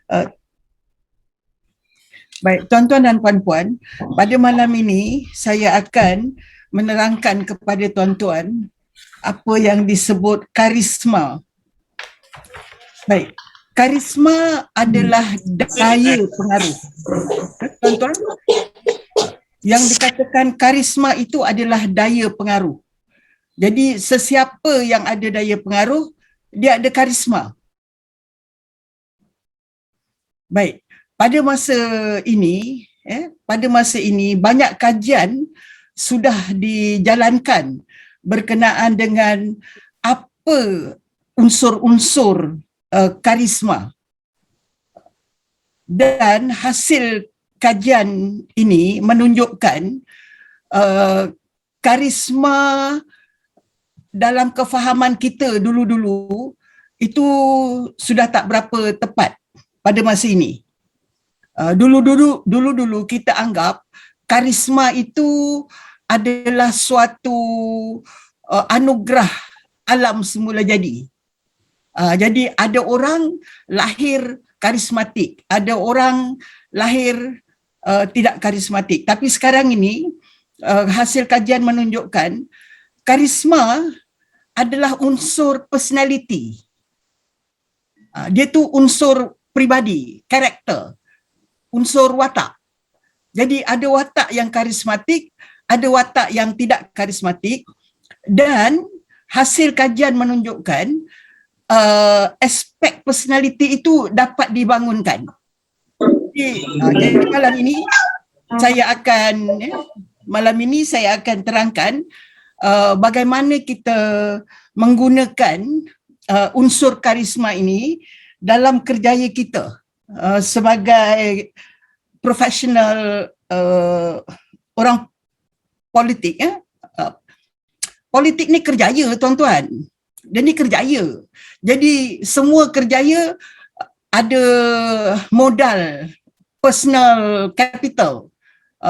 Uh, Baik, tuan-tuan dan puan-puan, pada malam ini saya akan menerangkan kepada tuan-tuan apa yang disebut karisma. Baik, karisma adalah daya pengaruh. Tuan-tuan, yang dikatakan karisma itu adalah daya pengaruh. Jadi sesiapa yang ada daya pengaruh, dia ada karisma. Baik, pada masa ini banyak kajian sudah dijalankan berkenaan dengan apa unsur-unsur karisma, dan hasil kajian ini menunjukkan karisma dalam kefahaman kita dulu-dulu itu sudah tak berapa tepat pada masa ini. Dulu-dulu kita anggap karisma itu adalah suatu anugerah alam semula jadi. Jadi ada orang lahir karismatik, ada orang lahir tidak karismatik. Tapi sekarang ini hasil kajian menunjukkan karisma adalah unsur personality. Dia tu unsur pribadi, karakter, unsur watak. Jadi ada watak yang karismatik, ada watak yang tidak karismatik, dan hasil kajian menunjukkan aspek personality itu dapat dibangunkan. Jadi malam ini saya akan terangkan bagaimana kita menggunakan unsur karisma ini dalam kerjaya kita sebagai profesional orang politik. Politik ni kerjaya, tuan-tuan. Dia ni kerjaya. Jadi semua kerjaya ada modal personal capital,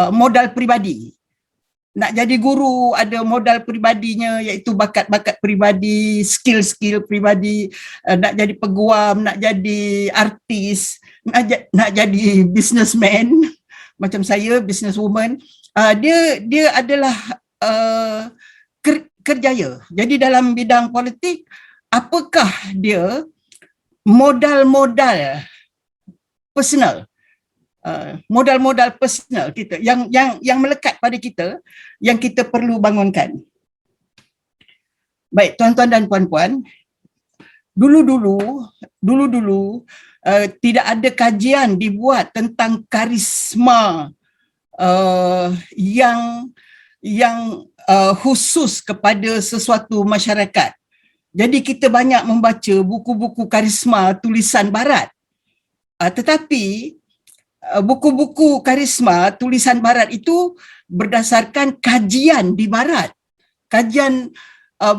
modal pribadi. Nak jadi guru ada modal pribadinya, iaitu bakat-bakat pribadi, skill-skill pribadi. Nak jadi peguam, nak jadi artis, nak jadi businessman macam saya, businesswoman. Dia adalah kerjaya. Jadi dalam bidang politik, apakah dia modal-modal personal, modal-modal personal kita yang melekat pada kita, yang kita perlu bangunkan. Baik, tuan-tuan dan puan-puan, dulu-dulu tidak ada kajian dibuat tentang karisma yang khusus kepada sesuatu masyarakat. Jadi kita banyak membaca buku-buku karisma tulisan barat. Tetapi buku-buku karisma tulisan barat itu berdasarkan kajian di barat, kajian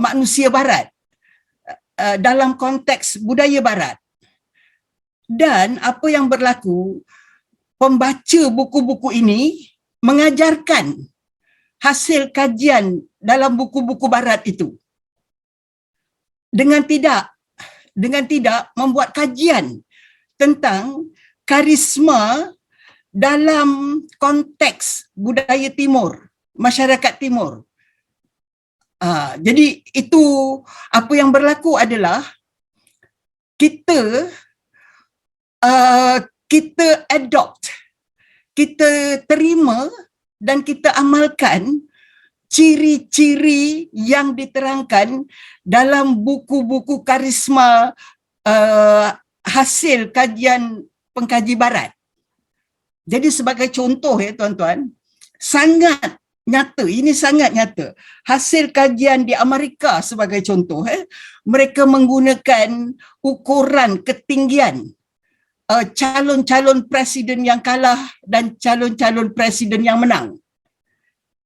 manusia barat dalam konteks budaya barat. Dan apa yang berlaku, pembaca buku-buku ini mengajarkan hasil kajian dalam buku-buku barat itu dengan tidak membuat kajian tentang karisma dalam konteks budaya timur, masyarakat timur. Jadi itu apa yang berlaku adalah kita adopt, kita terima dan kita amalkan ciri-ciri yang diterangkan dalam buku-buku karisma hasil kajian pengkaji barat. Jadi sebagai contoh ya tuan-tuan, sangat nyata, ini sangat nyata. Hasil kajian di Amerika sebagai contoh, mereka menggunakan ukuran ketinggian calon-calon presiden yang kalah dan calon-calon presiden yang menang.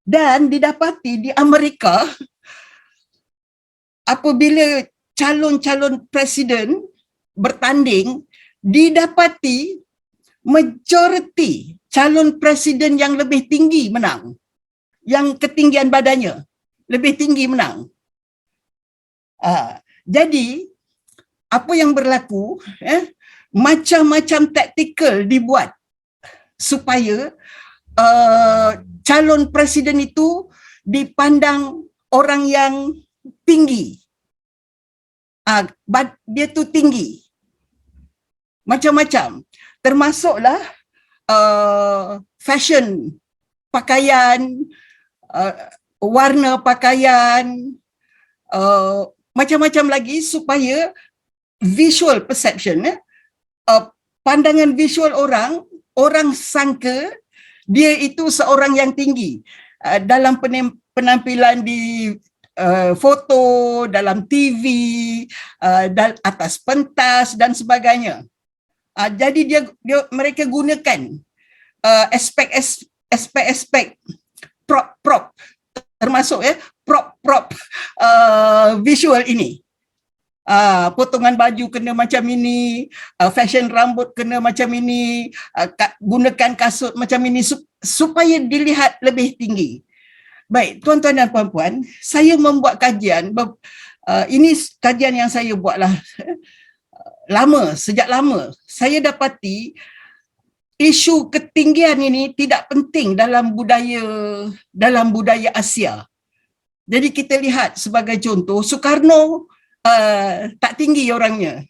Dan didapati di Amerika, apabila calon-calon presiden bertanding, didapati majoriti calon presiden yang lebih tinggi menang. Yang ketinggian badannya lebih tinggi menang. Jadi, apa yang berlaku? macam-macam taktikal dibuat supaya calon presiden itu dipandang orang yang tinggi. Dia tu tinggi. Macam-macam. Termasuklah fashion, pakaian, warna pakaian, macam-macam lagi supaya visual perception, pandangan visual orang sangka dia itu seorang yang tinggi dalam penampilan di foto, dalam TV, atas pentas dan sebagainya. Jadi mereka gunakan aspek-aspek prop termasuk prop visual ini. Potongan baju kena macam ini, fashion rambut kena macam ini, gunakan kasut macam ini supaya dilihat lebih tinggi. Baik, tuan-tuan dan puan-puan, saya membuat kajian, ini kajian yang saya buatlah sejak lama. Saya dapati isu ketinggian ini tidak penting dalam budaya Asia. Jadi kita lihat sebagai contoh, Soekarno tak tinggi orangnya.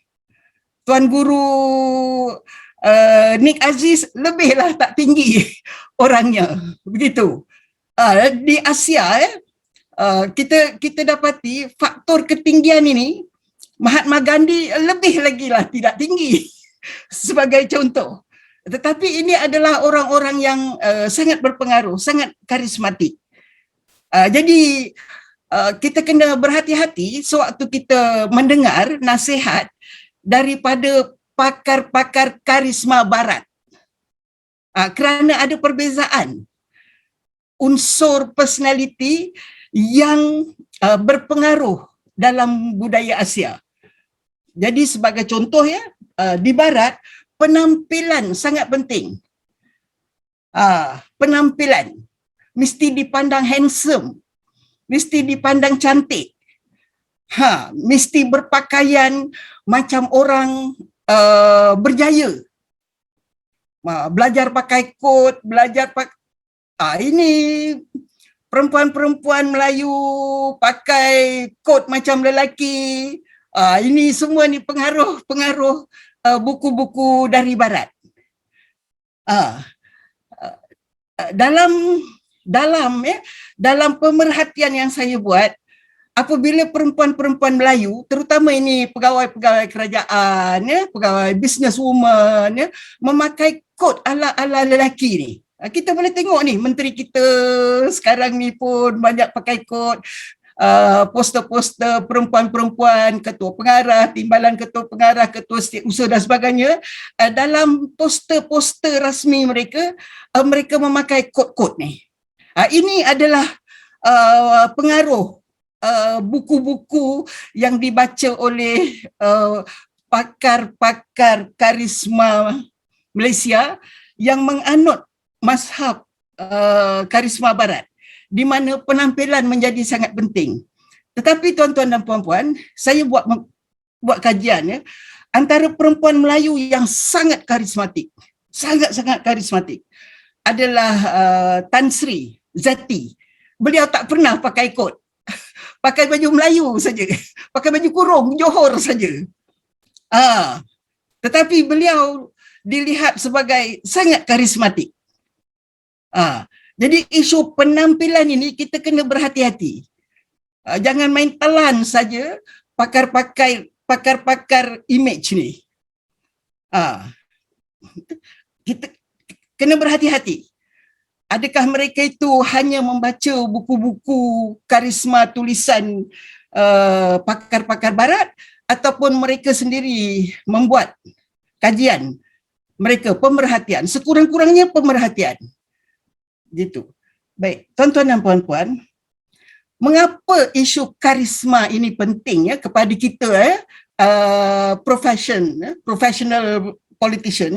Tuan Guru Nik Aziz lebihlah tak tinggi orangnya. Begitu. Di Asia kita dapati faktor ketinggian ini Mahatma Gandhi lebih lagi lah tidak tinggi sebagai contoh. Tetapi ini adalah orang-orang yang sangat berpengaruh, sangat karismatik. Jadi kita kena berhati-hati sewaktu kita mendengar nasihat daripada pakar-pakar karisma barat. Kerana ada perbezaan unsur personality yang berpengaruh dalam budaya Asia. Jadi sebagai contoh di barat penampilan sangat penting. Penampilan mesti dipandang handsome, mesti dipandang cantik. Mesti berpakaian macam orang berjaya. Belajar pakai kot, ini perempuan-perempuan Melayu pakai kot macam lelaki. Ini semua ni pengaruh buku-buku dari barat. Dalam pemerhatian yang saya buat, apabila perempuan-perempuan Melayu, terutama ini pegawai-pegawai kerajaan, pegawai businesswoman, memakai kot ala lelaki ni. Kita boleh tengok ni, menteri kita sekarang ni pun banyak pakai kot, poster-poster perempuan-perempuan, ketua pengarah, timbalan ketua pengarah, ketua setiausaha dan sebagainya. Dalam poster-poster rasmi mereka, mereka memakai kot-kot ni. Ini adalah pengaruh buku-buku yang dibaca oleh pakar-pakar karisma Malaysia yang menganut mazhab karisma barat, di mana penampilan menjadi sangat penting. Tetapi tuan-tuan dan puan-puan, saya buat kajian antara perempuan Melayu yang sangat karismatik, sangat-sangat karismatik adalah Tan Sri Zati. Beliau tak pernah pakai kot, pakai baju Melayu saja, pakai baju kurung Johor saja. Tetapi beliau dilihat sebagai sangat karismatik. Jadi isu penampilan ini kita kena berhati-hati. Jangan main telan saja pakar-pakar image ni. Kita kena berhati-hati. Adakah mereka itu hanya membaca buku-buku karisma tulisan pakar-pakar barat, ataupun mereka sendiri membuat kajian mereka, pemerhatian, sekurang-kurangnya pemerhatian. Gitu. Baik, tuan-tuan dan puan-puan, mengapa isu karisma ini penting kepada kita professional politician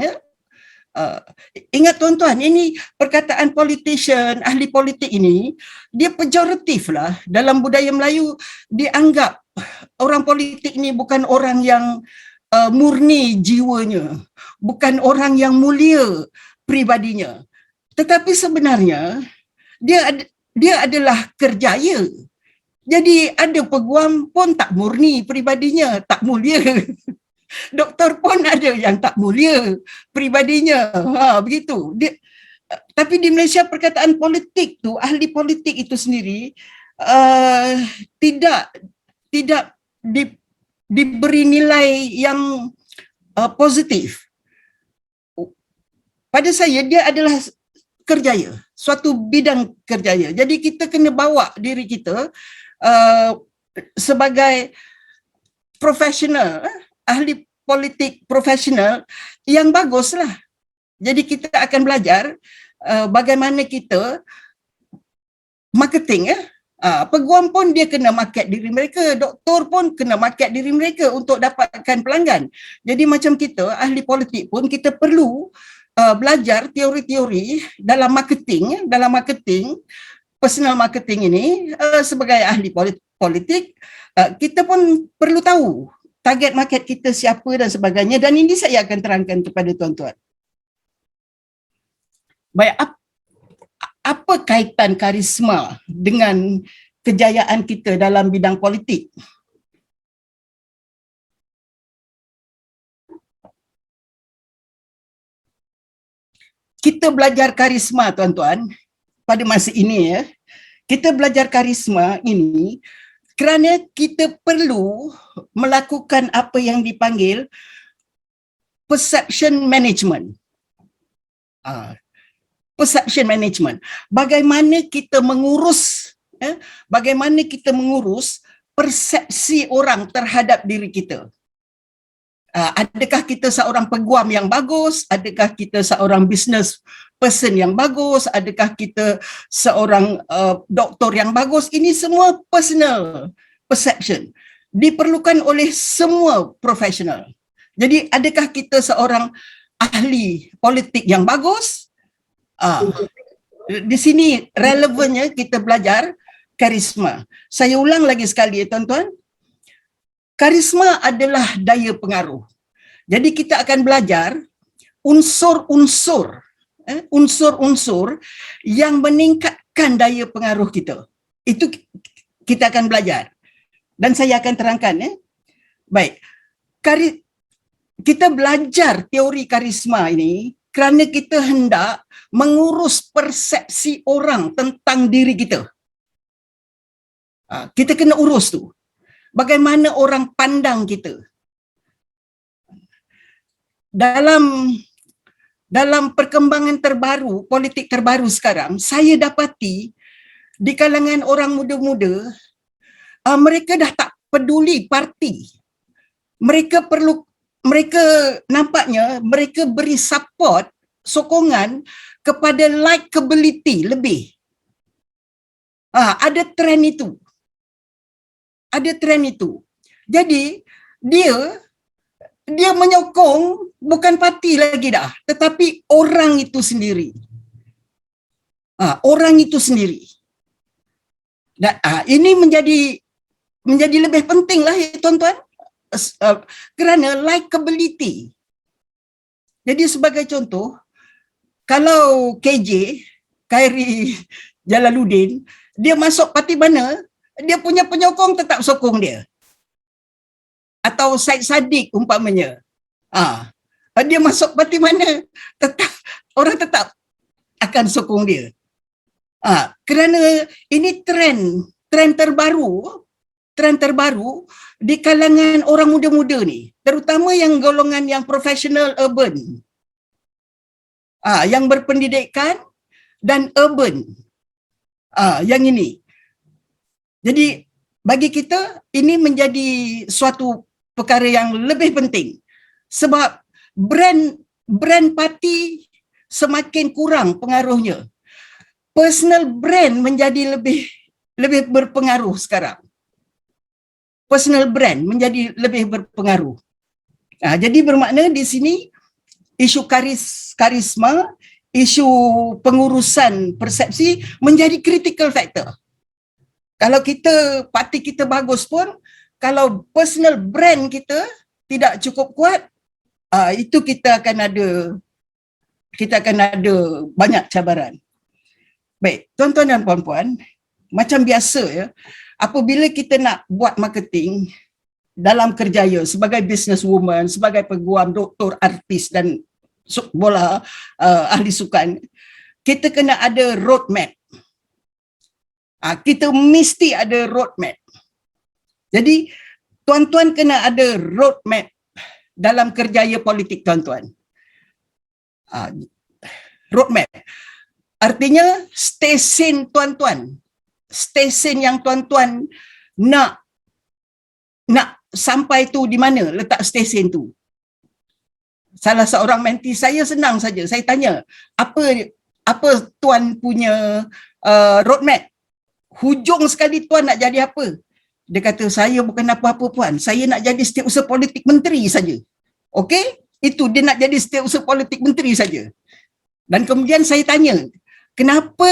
ingat tuan-tuan, ini perkataan politician, ahli politik ini dia pejoratif lah. Dalam budaya Melayu dianggap orang politik ni bukan orang yang murni jiwanya, bukan orang yang mulia pribadinya. Tetapi sebenarnya dia adalah kerjaya. Jadi ada peguam pun tak murni pribadinya, tak mulia. Doktor pun ada yang tak mulia pribadinya. Begitu. Tapi di Malaysia perkataan politik tu, ahli politik itu sendiri tidak diberi nilai yang positif. Pada saya dia adalah kerjaya, suatu bidang kerjaya. Jadi kita kena bawa diri kita sebagai profesional, ahli politik profesional yang baguslah. Jadi kita akan belajar bagaimana kita marketing. Peguam pun dia kena market diri mereka, doktor pun kena market diri mereka untuk dapatkan pelanggan. Jadi macam kita, ahli politik pun kita perlu belajar teori-teori dalam marketing, personal marketing ini. Sebagai ahli politik, kita pun perlu tahu target market kita siapa dan sebagainya, dan ini saya akan terangkan kepada tuan-tuan. Baik, apa kaitan karisma dengan kejayaan kita dalam bidang politik? Kita belajar karisma, tuan-tuan, pada masa ini ya. Kita belajar karisma ini kerana kita perlu melakukan apa yang dipanggil perception management. Perception management. Bagaimana kita mengurus persepsi orang terhadap diri kita. Adakah kita seorang peguam yang bagus? Adakah kita seorang business person yang bagus? Adakah kita seorang doktor yang bagus? Ini semua personal perception. Diperlukan oleh semua profesional. Jadi adakah kita seorang ahli politik yang bagus? Di sini relevannya kita belajar karisma. Saya ulang lagi sekali ya tuan-tuan. Karisma adalah daya pengaruh. Jadi kita akan belajar unsur-unsur yang meningkatkan daya pengaruh kita. Itu kita akan belajar. Dan saya akan terangkan. Baik, kita belajar teori karisma ini kerana kita hendak mengurus persepsi orang tentang diri kita. Kita kena urus tu. Bagaimana orang pandang kita. Dalam perkembangan terbaru, politik terbaru sekarang, saya dapati di kalangan orang muda-muda, mereka dah tak peduli parti. Mereka nampaknya mereka beri support, sokongan kepada likability lebih. Ada trend itu. Jadi dia menyokong bukan parti lagi dah, tetapi orang itu sendiri. Dan ini menjadi lebih penting lah ya tuan-tuan, kerana likability. Jadi sebagai contoh, kalau KJ, Khairi Jalaluddin, dia masuk parti mana, dia punya penyokong tetap sokong dia. Atau Syed Saddiq umpamanya. Dia masuk parti mana, orang tetap akan sokong dia. Kerana ini trend terbaru di kalangan orang muda-muda ni, terutama yang golongan yang profesional urban. Yang berpendidikan dan urban. Yang ini. Jadi bagi kita ini menjadi suatu perkara yang lebih penting sebab brand parti semakin kurang pengaruhnya. Personal brand menjadi lebih berpengaruh sekarang. Personal brand menjadi lebih berpengaruh. Jadi bermakna di sini isu karisma, isu pengurusan persepsi menjadi critical factor. Kalau parti kita bagus pun, kalau personal brand kita tidak cukup kuat, itu kita akan ada banyak cabaran. Baik, tuan-tuan dan puan-puan, macam biasa ya, apabila kita nak buat marketing dalam kerjaya sebagai businesswoman, sebagai peguam, doktor, artis dan bola, ahli sukan, kita kena ada roadmap. Kita mesti ada roadmap. Jadi, tuan-tuan kena ada roadmap dalam kerjaya politik tuan-tuan. Roadmap. Artinya, stesen tuan-tuan. Stesen yang tuan-tuan nak sampai tu di mana letak stesen tu. Salah seorang menti saya senang saja. Saya tanya, apa tuan punya roadmap? Hujung sekali tuan nak jadi apa? Dia kata, saya bukan apa-apa puan. Saya nak jadi setiausaha politik menteri saja. Okey? Itu dia nak jadi setiausaha politik menteri saja. Dan kemudian saya tanya, kenapa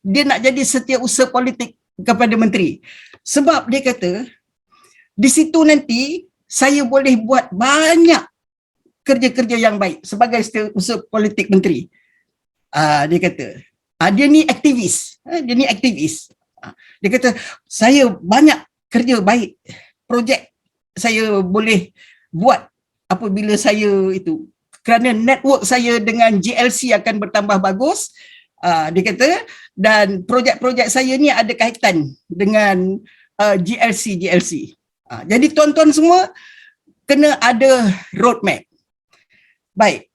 dia nak jadi setiausaha politik kepada menteri? Sebab dia kata, di situ nanti saya boleh buat banyak kerja-kerja yang baik sebagai setiausaha politik menteri. Dia kata, dia ni aktivis. Dia kata, saya banyak kerja baik, projek saya boleh buat apabila saya itu, kerana network saya dengan GLC akan bertambah bagus. Dia kata, dan projek-projek saya ni ada kaitan dengan GLC. Jadi tuan-tuan semua kena ada roadmap. Baik.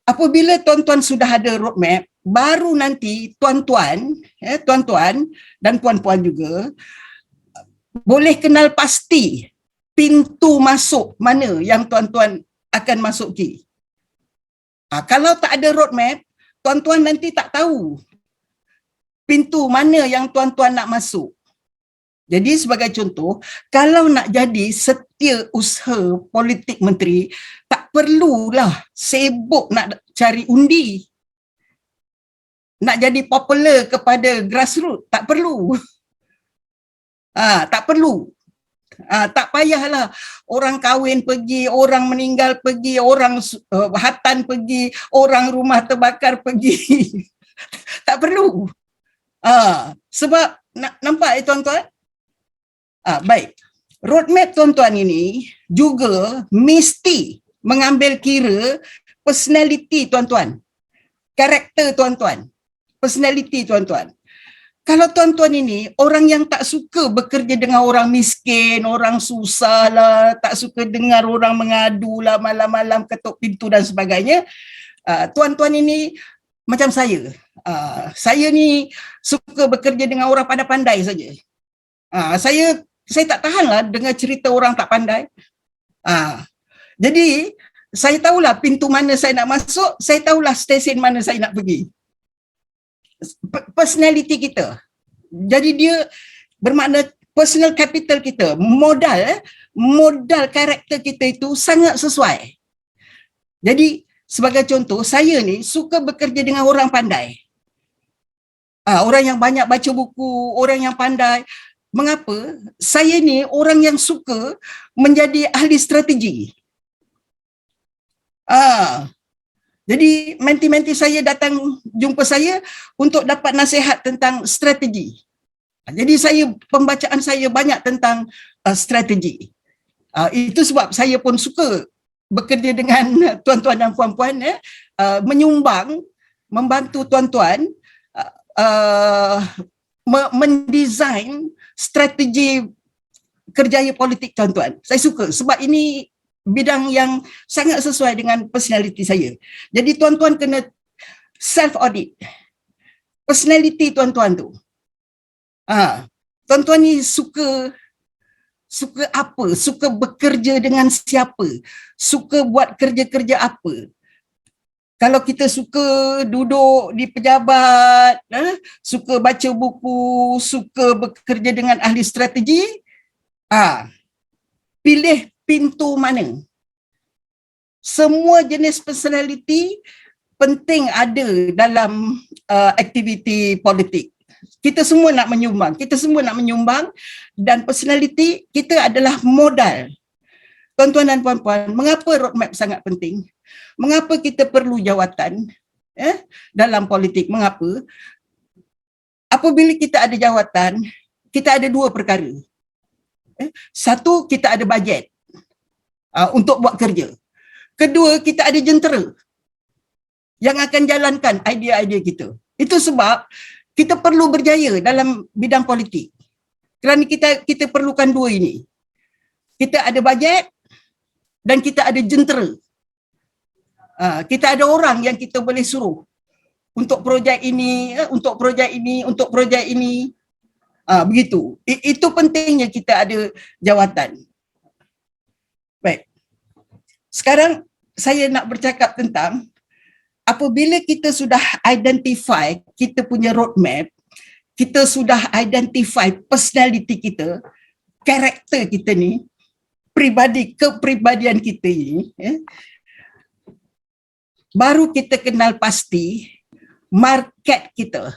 Apabila tuan-tuan sudah ada roadmap, baru nanti tuan-tuan dan puan-puan juga boleh kenal pasti pintu masuk mana yang tuan-tuan akan masuki. Kalau tak ada roadmap, tuan-tuan nanti tak tahu pintu mana yang tuan-tuan nak masuk. Jadi sebagai contoh, kalau nak jadi setiausaha politik menteri, tak perlulah sibuk nak cari undi. Nak jadi popular kepada grassroots, tak perlu. Tak perlu. Tak payahlah orang kahwin pergi, orang meninggal pergi, orang hatan pergi, orang rumah terbakar pergi. Tak perlu. Sebab nampak tuan-tuan? Baik. Roadmap tuan-tuan ini juga mesti mengambil kira personality tuan-tuan. Karakter tuan-tuan. Personality tuan-tuan. Kalau tuan-tuan ini orang yang tak suka bekerja dengan orang miskin, orang susah lah, tak suka dengar orang mengadu lah, malam-malam ketuk pintu dan sebagainya, tuan-tuan ini macam saya. Saya ni suka bekerja dengan orang pandai-pandai saja. Saya tak tahanlah dengar cerita orang tak pandai. Jadi saya tahulah pintu mana saya nak masuk, saya tahulah stesen mana saya nak pergi. Personality kita. Jadi dia bermakna personal capital kita, modal karakter kita itu sangat sesuai. Jadi sebagai contoh, saya ni suka bekerja dengan orang pandai. Orang yang banyak baca buku, orang yang pandai. Mengapa? Saya ni orang yang suka menjadi ahli strategi. Jadi menti-menti saya datang jumpa saya untuk dapat nasihat tentang strategi. Jadi pembacaan saya banyak tentang strategi. Itu sebab saya pun suka bekerja dengan tuan-tuan dan puan-puan, menyumbang, membantu tuan-tuan mendesain strategi kerjaya politik tuan-tuan. Saya suka sebab ini bidang yang sangat sesuai dengan personality saya. Jadi tuan-tuan kena self-audit. Personality tuan-tuan tu. Tuan-tuan ni suka apa? Suka bekerja dengan siapa? Suka buat kerja-kerja apa? Kalau kita suka duduk di pejabat, suka baca buku, suka bekerja dengan ahli strategi, pilih pintu mana. Semua jenis personality penting ada dalam aktiviti politik. Kita semua nak menyumbang, dan personality kita adalah modal. tuan-tuan dan puan-puan, mengapa roadmap sangat penting? Mengapa kita perlu jawatan dalam politik? Mengapa? Apabila kita ada jawatan, kita ada dua perkara. Satu, kita ada bajet untuk buat kerja. Kedua, kita ada jentera yang akan jalankan idea-idea kita. Itu sebab kita perlu berjaya dalam bidang politik. Kerana kita perlukan dua ini. Kita ada bajet dan kita ada jentera. Kita ada orang yang kita boleh suruh untuk projek ini, untuk projek ini, untuk projek ini. Begitu. Itu pentingnya kita ada jawatan. Baik. Sekarang saya nak bercakap tentang apabila kita sudah identify kita punya roadmap, kita sudah identify personality kita, karakter kita ni, kepribadian kita ini, baru kita kenal pasti market kita.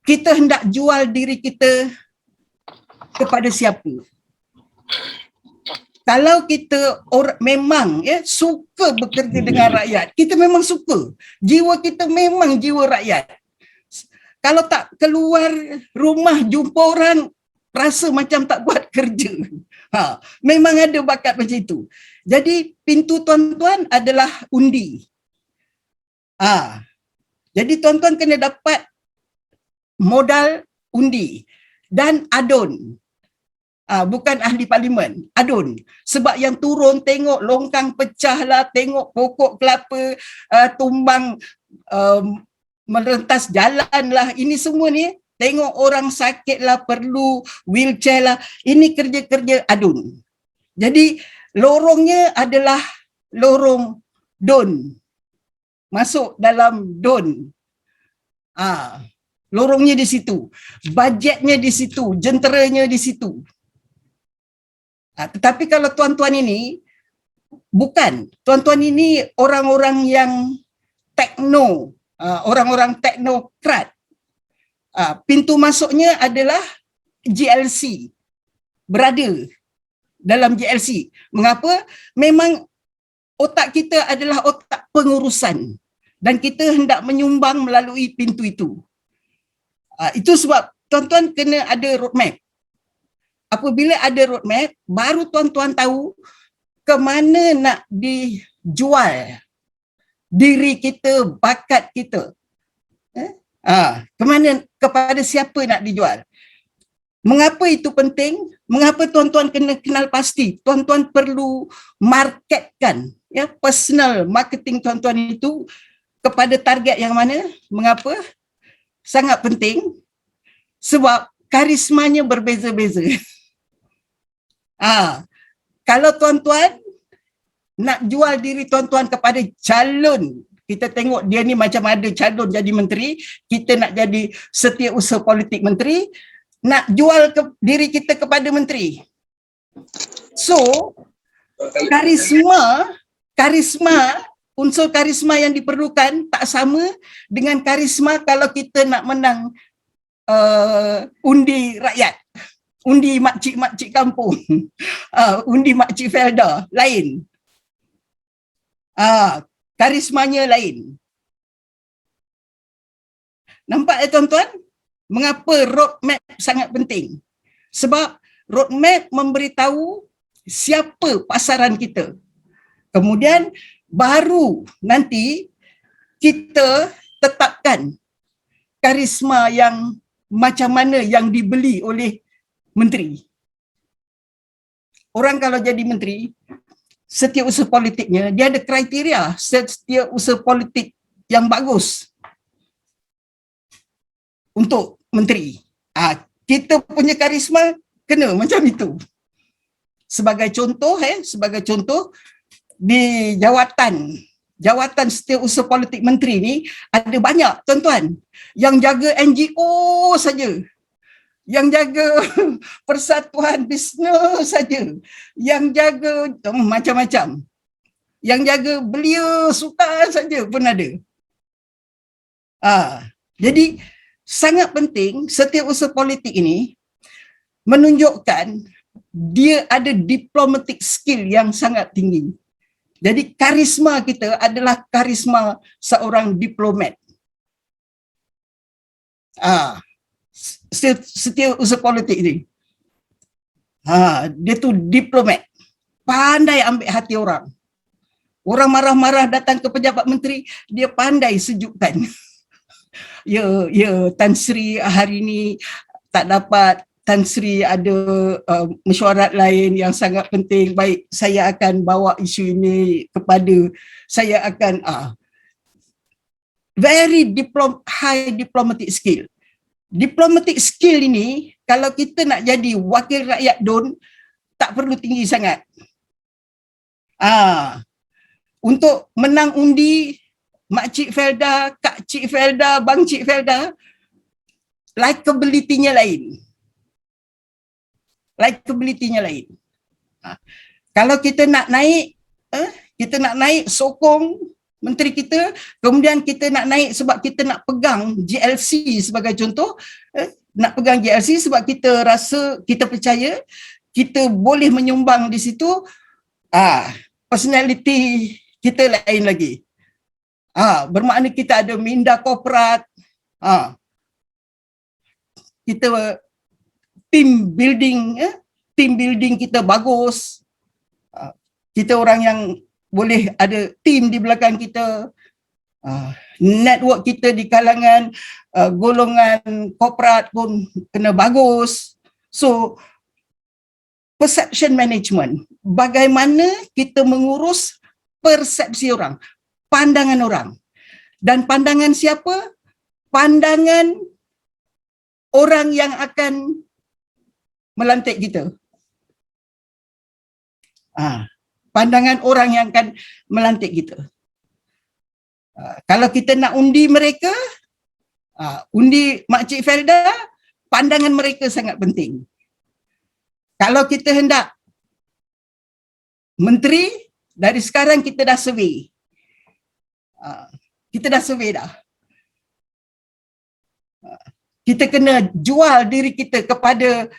Kita hendak jual diri kita kepada siapa? Kalau kita memang suka bekerja dengan rakyat, kita memang suka. Jiwa kita memang jiwa rakyat. Kalau tak keluar rumah jumpa orang, rasa macam tak buat kerja. Memang ada bakat macam itu. Jadi pintu tuan-tuan adalah undi. Jadi tuan-tuan kena dapat modal undi dan adun. Bukan ahli parlimen, adun. Sebab yang turun tengok longkang pecah lah, tengok pokok kelapa tumbang, merentas jalan lah, ini semua ni, tengok orang sakit lah, perlu wheelchair lah, ini kerja-kerja adun. Jadi lorongnya adalah lorong don, masuk dalam don. Lorongnya di situ, bajetnya di situ, jenteranya di situ. Tetapi kalau tuan-tuan ini bukan, tuan-tuan ini orang-orang yang tekno, orang-orang teknokrat. Pintu masuknya adalah GLC, berada dalam GLC. Mengapa? Memang otak kita adalah otak pengurusan dan kita hendak menyumbang melalui pintu itu. Itu sebab tuan-tuan kena ada roadmap. Apabila ada roadmap, baru tuan-tuan tahu ke mana nak dijual diri kita, bakat kita. Kemana, kepada siapa nak dijual. Mengapa itu penting? Mengapa tuan-tuan kena kenal pasti? Tuan-tuan perlu marketkan personal marketing tuan-tuan itu kepada target yang mana? Mengapa? Sangat penting. Sebab karismanya berbeza-beza. Kalau tuan-tuan nak jual diri tuan-tuan kepada calon, kita tengok dia ni macam ada calon jadi menteri, kita nak jadi setiausaha politik menteri, nak jual diri kita kepada menteri. So, unsur karisma yang diperlukan tak sama dengan karisma kalau kita nak menang undi rakyat. Undi makcik-makcik kampung, undi makcik Felda, lain. Karismanya lain. Nampak ya tuan-tuan? Mengapa roadmap sangat penting? Sebab roadmap memberitahu siapa pasaran kita. Kemudian baru nanti kita tetapkan karisma yang macam mana yang dibeli oleh menteri. Orang kalau jadi menteri, setiausaha politiknya, dia ada kriteria setiausaha politik yang bagus untuk menteri. Kita punya karisma kena macam itu. Sebagai contoh, di jawatan setiausaha politik menteri ni ada banyak tuan-tuan yang jaga NGO saja, yang jaga persatuan bisnes saja, yang jaga macam-macam, yang jaga belia sukan saja pun ada. Jadi sangat penting setiausaha politik ini menunjukkan dia ada diplomatic skill yang sangat tinggi. Jadi karisma kita adalah karisma seorang diplomat. Setiausaha politik ni. Dia tu diplomat. Pandai ambil hati orang. Orang marah-marah datang ke pejabat menteri, dia pandai sejukkan. Ya, Tan Sri hari ni tak dapat, Tan Sri ada mesyuarat lain yang sangat penting. Baik, saya akan bawa isu ini kepada, saya akan very high diplomatic skill. Diplomatic skill ini, kalau kita nak jadi wakil rakyat DUN, tak perlu tinggi sangat. Untuk menang undi, Makcik Felda, Kak Cik Felda, Bang Cik Felda, likability-nya lain. Likability-nya lain. Kalau kita nak naik, sokong menteri kita, kemudian kita nak naik sebab kita nak pegang GLC sebagai contoh, nak pegang GLC sebab kita rasa, kita percaya, kita boleh menyumbang di situ, personality kita lain lagi. Bermakna kita ada minda korporat, kita team building kita bagus, kita orang yang boleh ada team di belakang kita, network kita di kalangan golongan korporat pun kena bagus. So perception management, bagaimana kita mengurus persepsi orang, pandangan orang. Dan pandangan siapa? Pandangan orang yang akan melantik kita. Pandangan orang yang akan melantik kita. Kalau kita nak undi mereka, undi Makcik Felda, pandangan mereka sangat penting. Kalau kita hendak menteri, dari sekarang kita dah survey. Kita dah survey dah. Kita kena jual diri kita kepada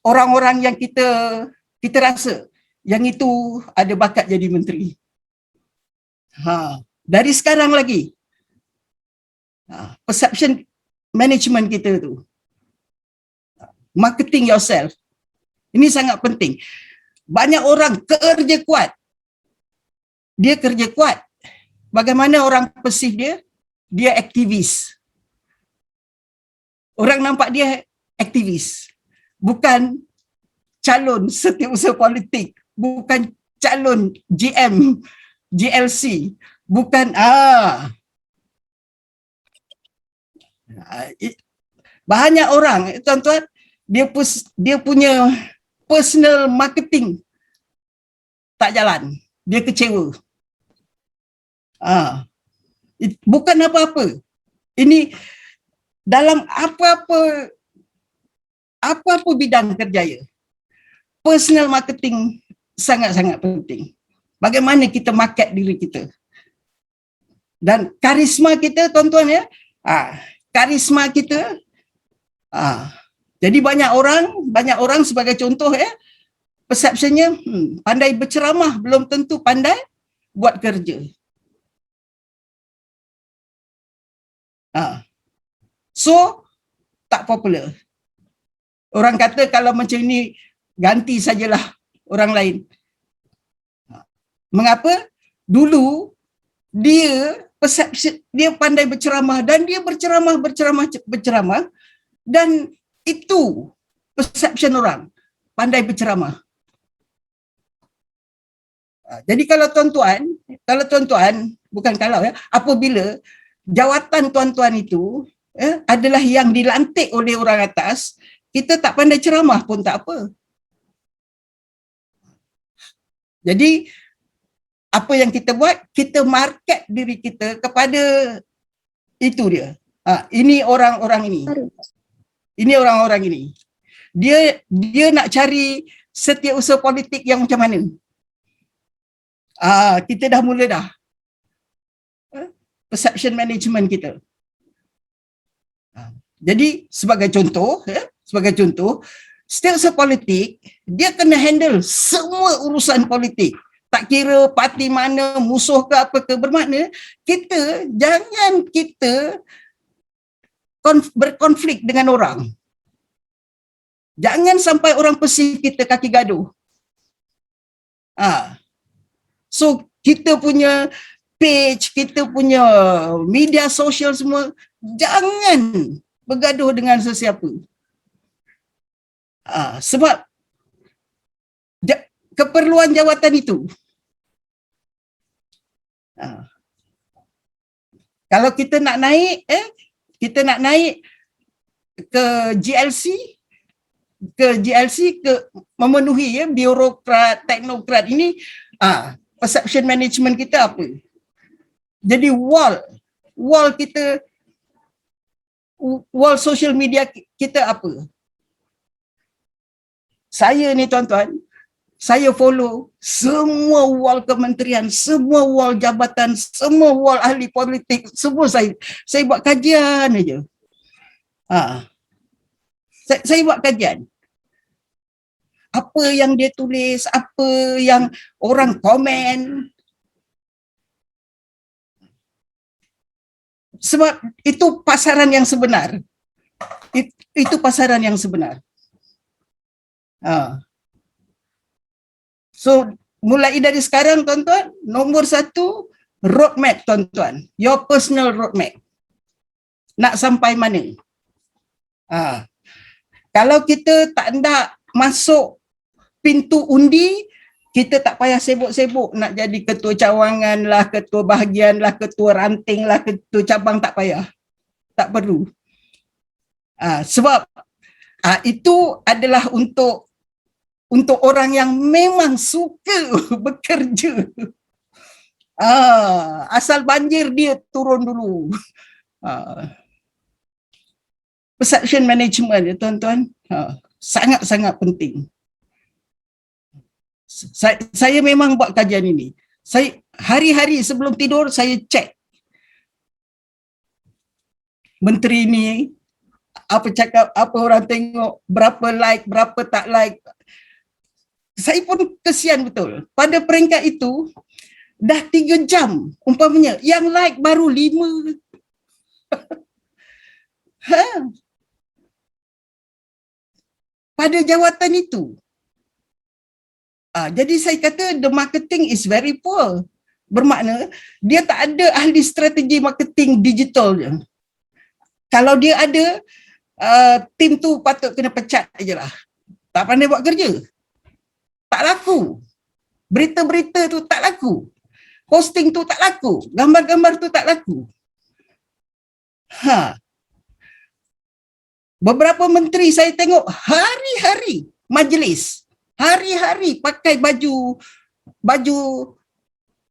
orang-orang yang kita rasa yang itu ada bakat jadi menteri. Dari sekarang lagi, perception management kita tu, marketing yourself, ini sangat penting. Banyak orang kerja kuat, dia kerja kuat. Bagaimana orang perceive dia? Dia aktivis. Orang nampak dia aktivis, bukan calon setiausaha politik, bukan calon GM, GLC, bukan banyak orang, tuan-tuan, dia punya personal marketing tak jalan, dia kecewa. Bukan apa-apa. Ini dalam apa-apa bidang kerjaya, personal marketing sangat-sangat penting. Bagaimana kita market diri kita. Dan karisma kita, tuan-tuan ya, karisma kita, jadi banyak orang sebagai contoh ya, persepsinya pandai berceramah belum tentu pandai buat kerja. So tak popular. Orang kata kalau macam ni ganti sajalah orang lain. Mengapa? Dulu dia persepsi, dia pandai berceramah dan dia berceramah dan itu perception orang, pandai berceramah. Jadi kalau tuan-tuan, bukan kalau ya, apabila jawatan tuan-tuan itu adalah yang dilantik oleh orang atas, kita tak pandai ceramah pun tak apa. Jadi apa yang kita buat, kita market diri kita kepada itu dia. Ini orang-orang ini. Ini orang-orang ini. Dia nak cari setiausaha politik yang macam mana. Kita dah mula dah. Perception management kita. Jadi sebagai contoh, Setiausaha politik, dia kena handle semua urusan politik. Tak kira parti mana, musuh ke apa ke, bermakna jangan kita berkonflik dengan orang. Jangan sampai orang pesih kita kaki gaduh. So kita punya page, kita punya media sosial semua, jangan bergaduh dengan sesiapa. Sebab keperluan jawatan itu. Kalau kita nak naik, ke GLC, ke memenuhi birokrat, teknokrat ini, perception management kita apa? Jadi wall social media kita apa? Saya ni tuan-tuan, saya follow semua wall kementerian, semua wall jabatan, semua wall ahli politik, semua saya buat kajian aja. Saya buat kajian. Apa yang dia tulis, apa yang orang komen. Sebab itu pasaran yang sebenar. Itu pasaran yang sebenar. So, mulai dari sekarang, tuan-tuan, nombor 1, roadmap, tuan-tuan. Your personal roadmap. Nak sampai mana? Kalau kita tak nak masuk pintu undi, kita tak payah sibuk-sibuk nak jadi ketua cawangan lah, ketua bahagian lah, ketua ranting lah, ketua cabang, tak payah. Tak perlu. Sebab itu adalah untuk orang yang memang suka bekerja. Asal banjir dia turun dulu. Perception management ya tuan-tuan, sangat-sangat penting. Saya memang buat kajian ini. Saya hari-hari sebelum tidur saya cek menteri ni apa cakap, apa orang tengok, berapa like, berapa tak like. Saya pun kesian betul. Pada peringkat itu dah 3 jam umpamanya, yang like baru 5. Pada jawatan itu. Jadi saya kata the marketing is very poor. Bermakna dia tak ada ahli strategi marketing digital je. Kalau dia ada, tim tu patut kena pecat je lah. Tak pandai buat kerja. Tak laku. Berita-berita tu tak laku. Posting tu tak laku. Gambar-gambar tu tak laku. Beberapa menteri saya tengok hari-hari majlis. Hari-hari pakai baju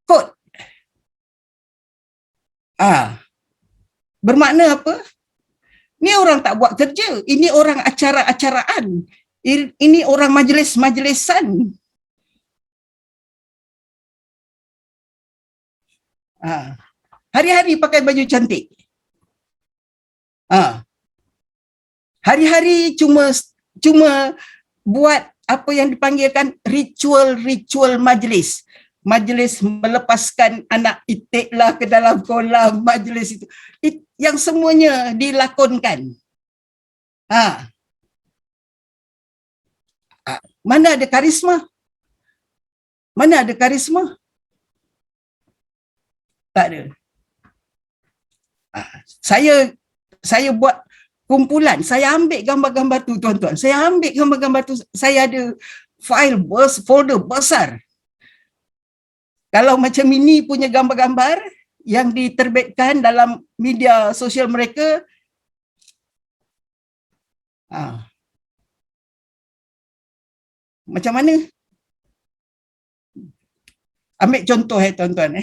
kot. Bermakna apa? Ni orang tak buat kerja. Ini orang acara-acaraan. Ini orang majlis-majlisan. Hari-hari pakai baju cantik. Hari-hari cuma buat apa yang dipanggilkan ritual majlis. Majlis melepaskan anak itik lah ke dalam kolam, majlis itu. Yang semuanya dilakonkan. Mana ada karisma? Mana ada karisma? Tak ada. Saya buat kumpulan, saya ambil gambar-gambar tu tuan-tuan. Saya ambil gambar-gambar tu, saya ada folder besar. Kalau macam ini punya gambar-gambar yang diterbitkan dalam media sosial mereka, macam mana? Ambil contoh tuan-tuan.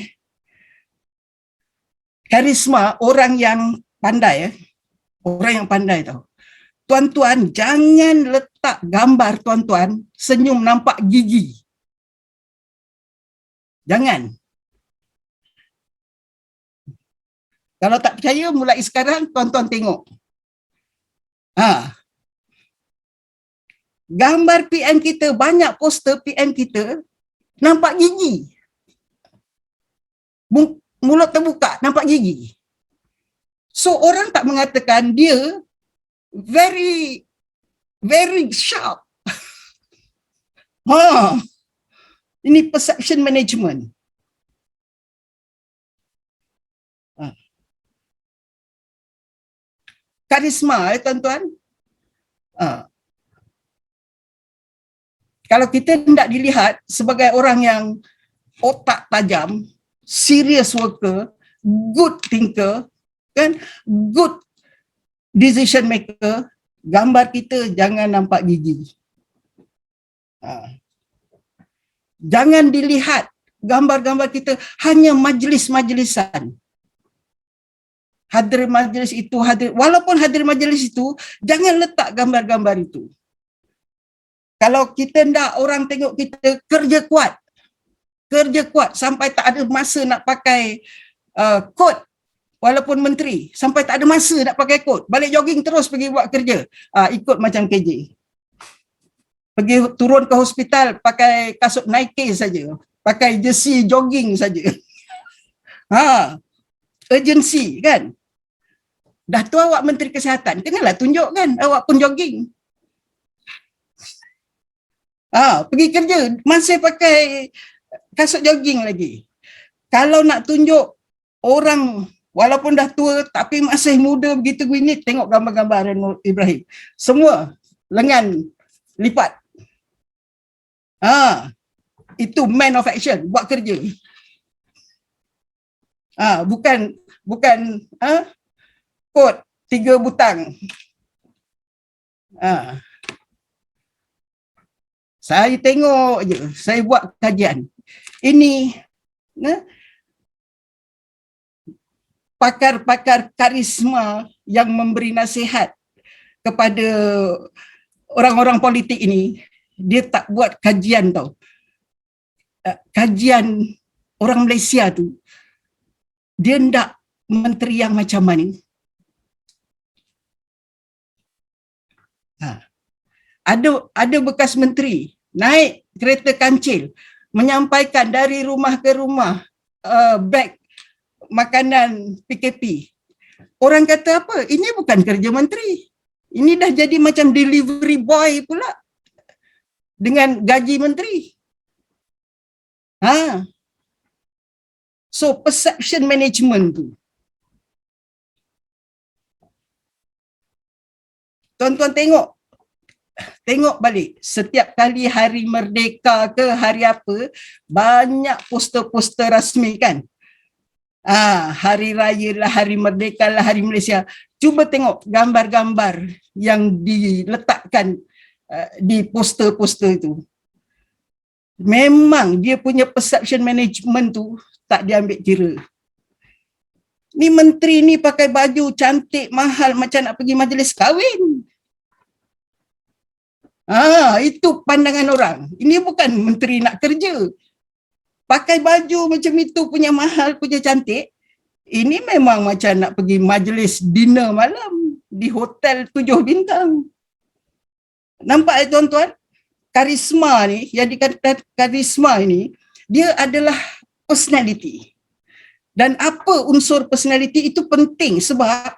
Karisma orang yang pandai, orang yang pandai tahu. Tuan-tuan, jangan letak gambar tuan-tuan senyum nampak gigi. Jangan. Kalau tak percaya, mulai sekarang tuan-tuan tengok. gambar PM kita, banyak poster PM kita, nampak gigi. Mulut terbuka, nampak gigi. So orang tak mengatakan dia very sharp. Ini perception management. Karisma, tuan-tuan. Kalau kita tidak dilihat sebagai orang yang otak tajam, serious worker, good thinker, kan, good decision maker, gambar kita jangan nampak gigi. Jangan dilihat gambar-gambar kita hanya majlis-majlisan. Hadir majlis itu, walaupun hadir majlis itu, jangan letak gambar-gambar itu. Kalau kita nak orang tengok kita kerja kuat sampai tak ada masa nak pakai kot, walaupun menteri, sampai tak ada masa nak pakai kot, balik jogging terus pergi buat kerja, ikut macam KJ. Pergi turun ke hospital pakai kasut Nike saja, pakai jersey jogging saja. Urgency kan. Dah tu awak Menteri Kesihatan, kenalah tunjuk kan awak pun jogging. Pergi kerja masih pakai kasut jogging lagi. Kalau nak tunjuk orang walaupun dah tua tapi masih muda begitu gini, tengok gambar-gambar Anwar Ibrahim. Semua lengan lipat. Itu man of action, buat kerja. Bukan kot 3 butang. Saya tengok je, saya buat kajian. Ini pakar-pakar karisma yang memberi nasihat kepada orang-orang politik ini, dia tak buat kajian tau. Kajian orang Malaysia tu, dia ndak menteri yang macam mana. Ada bekas menteri naik kereta kancil menyampaikan dari rumah ke rumah beg makanan PKP. Orang kata apa? Ini bukan kerja menteri. Ini dah jadi macam delivery boy pula dengan gaji menteri. So perception management tu. Tuan-tuan tengok balik, setiap kali hari merdeka ke hari apa, banyak poster-poster rasmi kan. Hari raya lah, hari merdeka lah, hari Malaysia. Cuba tengok gambar-gambar yang diletakkan di poster-poster itu. Memang dia punya perception management tu tak diambil kira. Ni menteri ni pakai baju cantik, mahal macam nak pergi majlis kahwin. Itu pandangan orang. Ini bukan menteri nak kerja. Pakai baju macam itu punya mahal, punya cantik. Ini memang macam nak pergi majlis dinner malam di hotel 7 bintang. Nampak tuan-tuan? Karisma ni, yang dikatakan karisma ini, dia adalah personality. Dan apa unsur personality itu penting sebab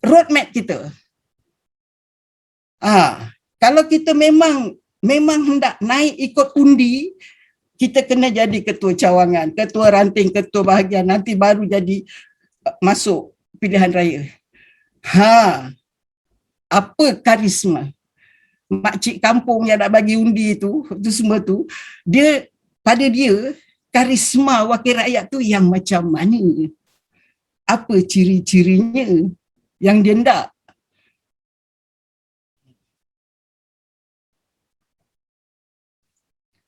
roadmap kita. Kalau kita memang hendak naik ikut undi, kita kena jadi ketua cawangan, ketua ranting, ketua bahagian, nanti baru jadi masuk pilihan raya. Apa karisma? Makcik kampung yang nak bagi undi itu semua tu, pada dia karisma wakil rakyat tu yang macam mana? Apa ciri-cirinya yang dia hendak?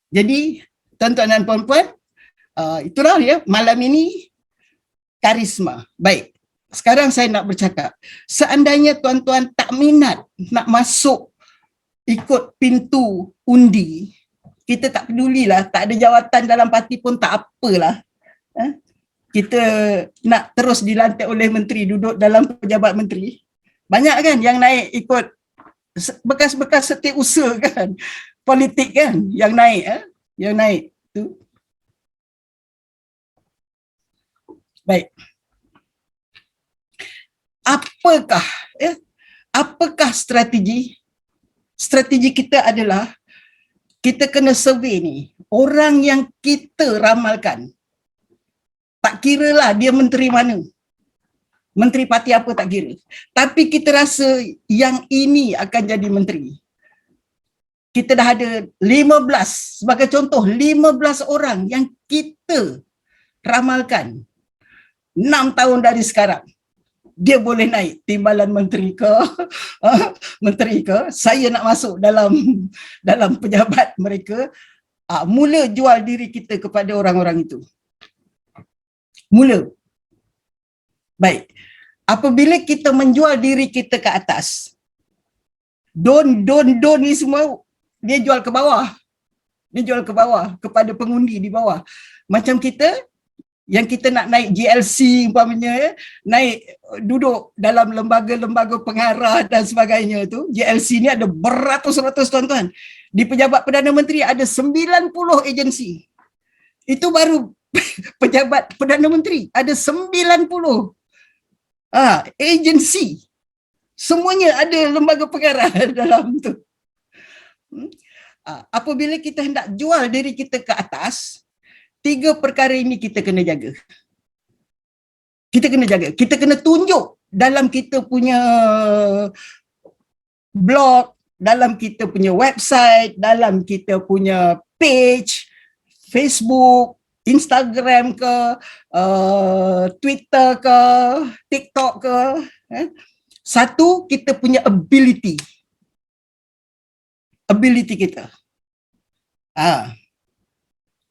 Jadi, tuan-tuan dan puan-puan, itulah ya malam ini karisma. Baik, sekarang saya nak bercakap. Seandainya tuan-tuan tak minat nak masuk ikut pintu undi, kita tak pedulilah, tak ada jawatan dalam parti pun tak apalah. Kita nak terus dilantik oleh menteri, duduk dalam pejabat menteri. Banyak kan yang naik ikut bekas-bekas setiausaha kan, politik kan yang naik, yang naik tu. Baik. Apakah apakah strategi? Strategi kita adalah kita kena survey ni orang yang kita ramalkan. Tak kira lah dia menteri mana, menteri parti apa tak kira. Tapi kita rasa yang ini akan jadi menteri. Kita dah ada 15, sebagai contoh 15 orang yang kita ramalkan 6 tahun dari sekarang. Dia boleh naik timbalan menteri ke, menteri ke, saya nak masuk dalam pejabat mereka, mula jual diri kita kepada orang-orang itu. Mula. Baik. Apabila kita menjual diri kita ke atas, don ni semua dia jual ke bawah. Dia jual ke bawah, kepada pengundi di bawah. Macam kita, yang kita nak naik GLC umpamanya, naik duduk dalam lembaga-lembaga pengarah dan sebagainya tu, GLC ni ada beratus-ratus tuan-tuan. Di Pejabat Perdana Menteri ada 90 agensi. Itu baru pejabat Perdana Menteri, ada 90 agensi. Semuanya ada lembaga pengarah dalam tu. Apabila kita hendak jual diri kita ke atas, 3 perkara ini kita kena jaga. Kita kena jaga. Kita kena tunjuk dalam kita punya blog, dalam kita punya website, dalam kita punya page, Facebook, Instagram ke, Twitter ke, TikTok ke. Satu, kita punya ability. Ability kita.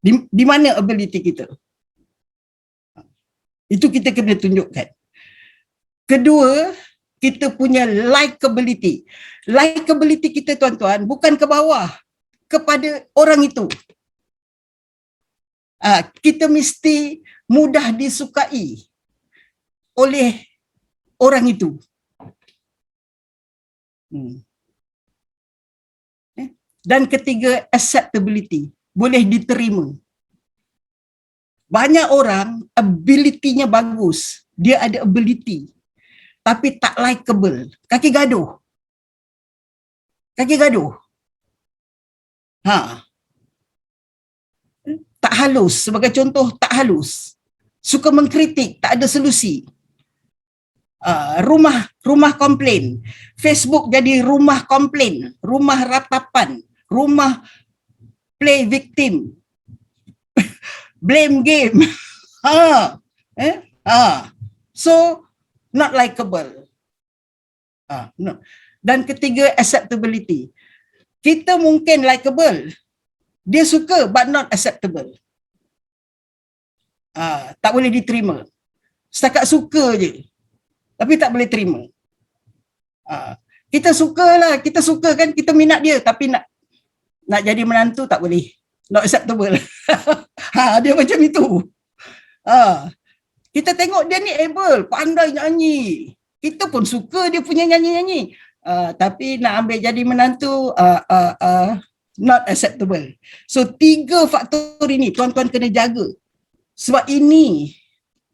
Di mana ability kita? Itu kita kena tunjukkan. Kedua, kita punya likability. Likability kita tuan-tuan bukan ke bawah, kepada orang itu. Kita mesti mudah disukai oleh orang itu. Dan ketiga, acceptability. Boleh diterima. Banyak orang ability-nya bagus. Dia ada ability. Tapi tak likeable. Kaki gaduh. Kaki gaduh. Tak halus. Sebagai contoh, tak halus. Suka mengkritik, tak ada solusi. Rumah komplain. Facebook jadi rumah komplain. Rumah ratapan. Rumah play victim, blame game. So not likable. No. Dan ketiga, acceptability. Kita mungkin likable, dia suka but not acceptable. Tak boleh diterima. Setakat suka je, tapi tak boleh terima. Kita sukalah, kita suka kan, kita minat dia, tapi nak jadi menantu tak boleh. Not acceptable. Dia macam itu. Kita tengok dia ni able, pandai nyanyi. Kita pun suka dia punya nyanyi-nyanyi. Tapi nak ambil jadi menantu, not acceptable. So 3 faktor ini tuan-tuan kena jaga. Sebab ini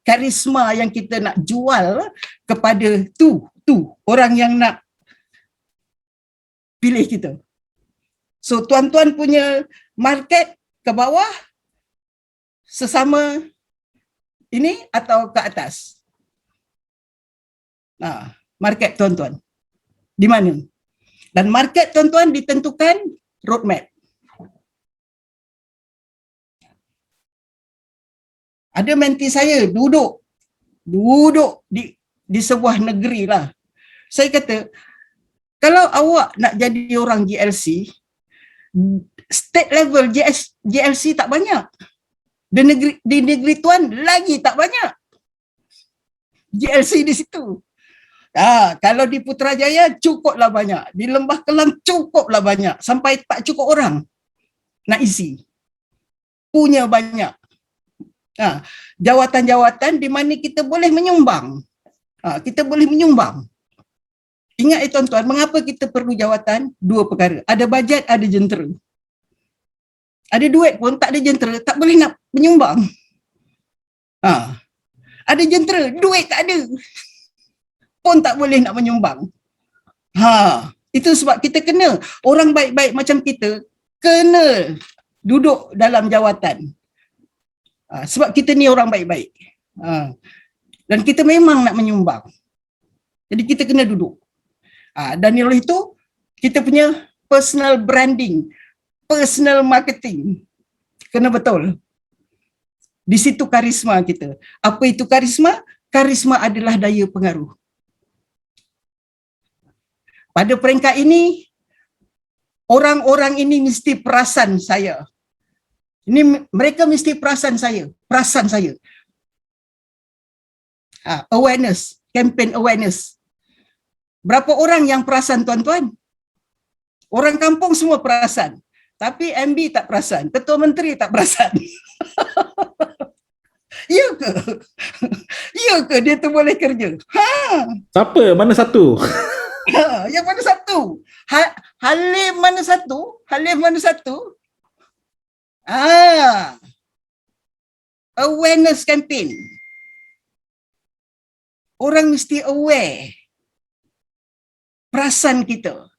karisma yang kita nak jual kepada tu orang yang nak pilih kita. So tuan-tuan punya market ke bawah, sesama ini atau ke atas? Market tuan-tuan di mana? Dan market tuan-tuan ditentukan roadmap. Ada menti saya duduk di sebuah negeri lah. Saya kata, kalau awak nak jadi orang GLC, state level GLC tak banyak. Di negeri tuan lagi tak banyak GLC di situ. Kalau di Putrajaya cukuplah banyak, di Lembah Kelang cukuplah banyak, sampai tak cukup orang nak isi. Punya banyak. Jawatan-jawatan di mana kita boleh menyumbang. Kita boleh menyumbang. Ingat tuan-tuan, mengapa kita perlu jawatan? Dua perkara. Ada bajet, ada jentera. Ada duit pun tak ada jentera, tak boleh nak menyumbang. Ada jentera, duit tak ada, pun tak boleh nak menyumbang. Itu sebab kita kena, orang baik-baik macam kita, kena duduk dalam jawatan. Sebab kita ni orang baik-baik. Dan kita memang nak menyumbang. Jadi kita kena duduk. Dan oleh itu, kita punya personal branding, personal marketing, kena betul. Di situ karisma kita. Apa itu karisma? Karisma adalah daya pengaruh. Pada peringkat ini, orang-orang ini mesti perasan saya. Mereka mesti perasan saya. Perasan saya. Awareness, campaign awareness. Berapa orang yang perasan, tuan-tuan? Orang kampung semua perasan. Tapi MB tak perasan. Ketua Menteri tak perasan. Ya ke? Ya ke dia tu boleh kerja? Siapa? Mana satu? Yang mana satu? Halim mana satu? Halim mana satu? Awareness campaign. Orang mesti aware. Perasan kita.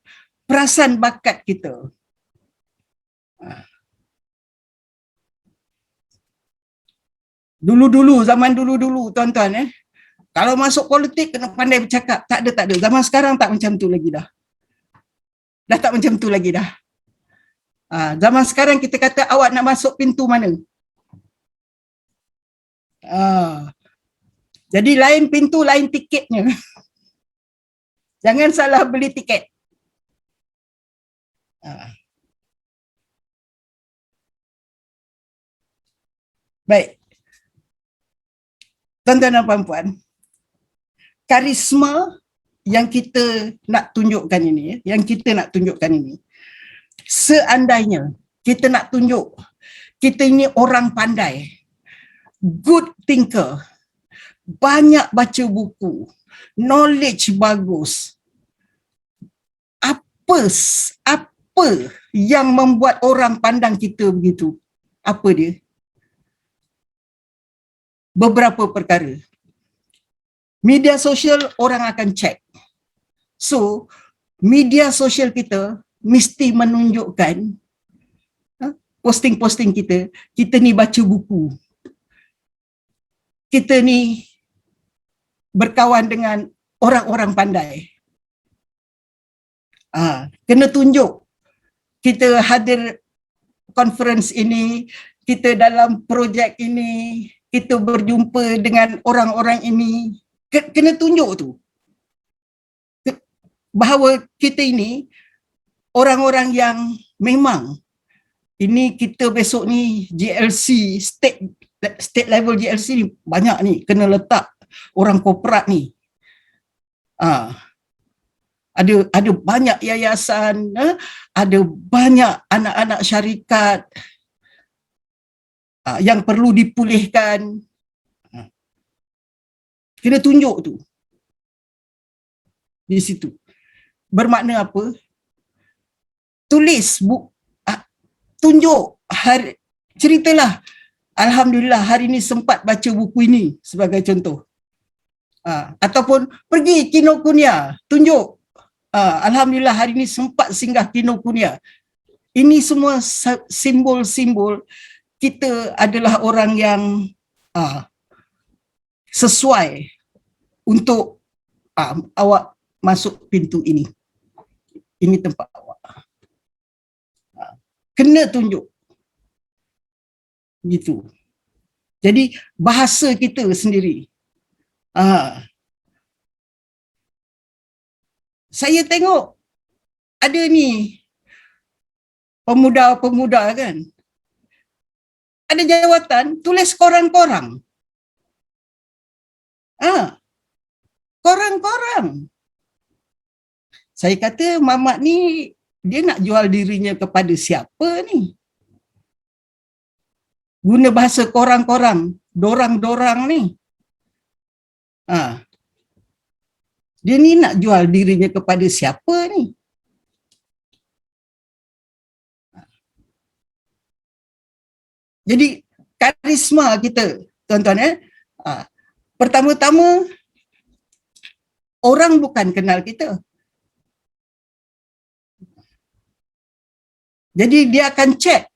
Perasan bakat kita. Dulu-dulu, zaman dulu-dulu, tuan-tuan, kalau masuk politik kena pandai bercakap. Tak ada. Zaman sekarang tak macam tu lagi dah. Dah tak macam tu lagi dah. Zaman sekarang kita kata awak nak masuk pintu mana? Jadi lain pintu, lain tiketnya. Jangan salah beli tiket. Baik. Tuan-tuan dan puan-puan, karisma yang kita nak tunjukkan ini, seandainya kita nak tunjuk kita ini orang pandai, good thinker, banyak baca buku, knowledge bagus, apa yang membuat orang pandang kita begitu? Apa dia? Beberapa perkara. Media sosial orang akan cek. So, media sosial kita mesti menunjukkan posting-posting kita ni baca buku. Kita ni berkawan dengan orang-orang pandai. Kena tunjuk. Kita hadir conference ini, kita dalam projek ini, kita berjumpa dengan orang-orang ini, kena tunjuk tu. Bahawa kita ini orang-orang yang memang ini kita besok ni GLC, state level GLC ni banyak ni, kena letak orang korporat ni. Ada banyak yayasan, ada banyak anak-anak syarikat yang perlu dipulihkan. Kena tunjuk tu. Di situ. Bermakna apa? Tulis, tunjuk, ceritalah. Alhamdulillah hari ni sempat baca buku ini sebagai contoh. Ataupun pergi Kinokuniya, tunjuk. Alhamdulillah hari ni sempat singgah Kinokuniya. Ini semua simbol-simbol kita adalah orang yang sesuai untuk awak masuk pintu ini. Ini tempat awak. Kena tunjuk. Gitu. Jadi bahasa kita sendiri. Saya tengok ada ni pemuda-pemuda kan. Ada jawatan tulis korang-korang. Korang-korang. Saya kata mamat ni dia nak jual dirinya kepada siapa ni? Guna bahasa korang-korang, dorang-dorang ni. Dia ni nak jual dirinya kepada siapa ni? Jadi karisma kita, tuan-tuan, pertama-tama orang bukan kenal kita. Jadi dia akan check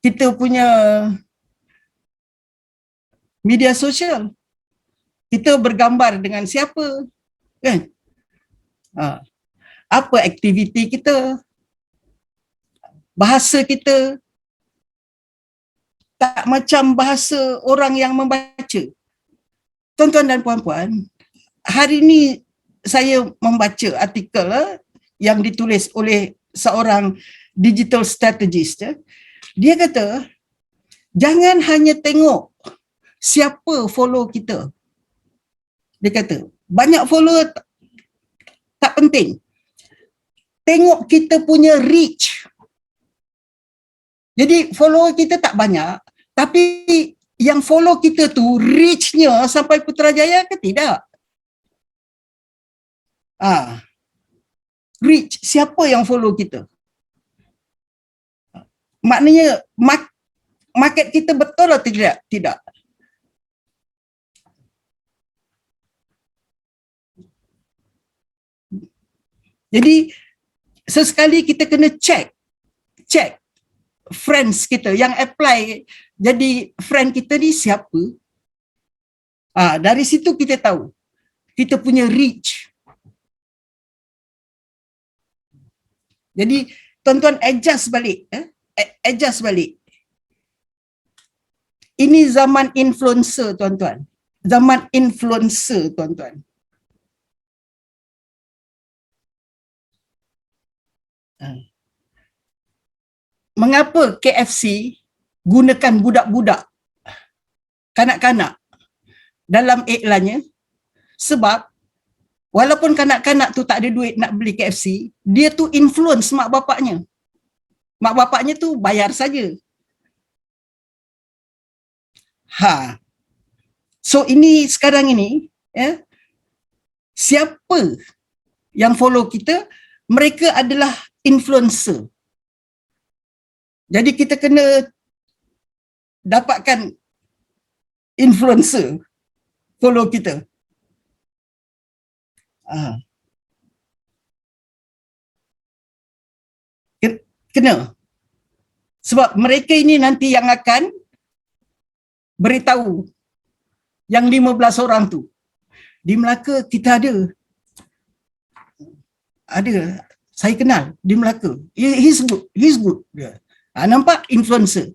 kita punya media sosial. Kita bergambar dengan siapa, kan? Apa aktiviti kita, bahasa kita, tak macam bahasa orang yang membaca. Tuan-tuan dan puan-puan, hari ini saya membaca artikel yang ditulis oleh seorang digital strategist. Dia kata, jangan hanya tengok siapa follow kita. Dia kata, banyak follower tak penting. Tengok kita punya reach. Jadi follower kita tak banyak, tapi yang follow kita tu reach-nya sampai Putrajaya ke tidak? Reach, siapa yang follow kita? Maknanya market kita betul atau tidak? Tidak. Jadi sesekali kita kena check friends kita yang apply jadi friend kita ni siapa. Dari situ kita tahu kita punya reach. Jadi tuan-tuan adjust balik, adjust balik. Ini zaman influencer, tuan-tuan. Zaman influencer, tuan-tuan. Mengapa KFC gunakan budak-budak, kanak-kanak dalam iklannya? Sebab walaupun kanak-kanak tu tak ada duit nak beli KFC, dia tu influence mak bapaknya. Mak bapaknya tu bayar saja. So ini sekarang ini, siapa yang follow kita, mereka adalah influencer. Jadi kita kena dapatkan influencer follow kita. Kena. Sebab mereka ini nanti yang akan beritahu yang 15 orang tu. Di Melaka kita ada. Saya kenal di Melaka. He's good. Nampak influencer.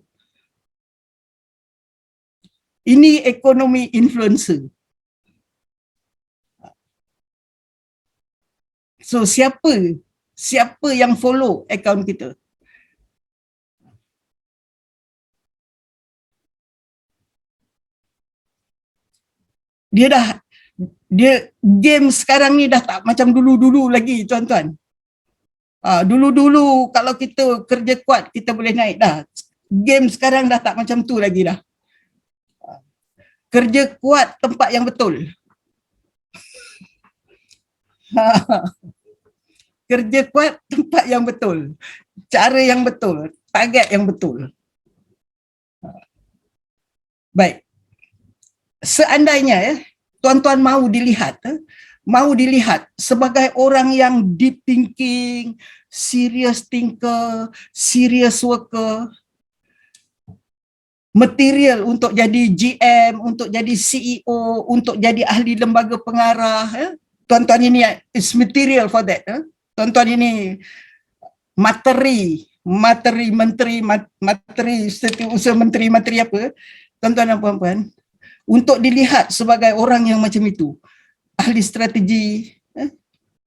Ini ekonomi influencer. So siapa yang follow akaun kita? Dia game sekarang ni dah tak macam dulu-dulu lagi, tuan-tuan. Dulu-dulu kalau kita kerja kuat kita boleh naik dah. Game sekarang dah tak macam tu lagi dah. Kerja kuat tempat yang betul. Kerja kuat tempat yang betul. Cara yang betul, target yang betul. Baik. Seandainya tuan-tuan mahu dilihat sebagai orang yang deep thinking, serious thinker, serious worker, material untuk jadi GM, untuk jadi CEO, untuk jadi ahli lembaga pengarah. Tuan-tuan ini is material for that. Tuan-tuan ini materi setiausaha menteri apa, tuan-tuan dan puan-puan, untuk dilihat sebagai orang yang macam itu, ahli strategi,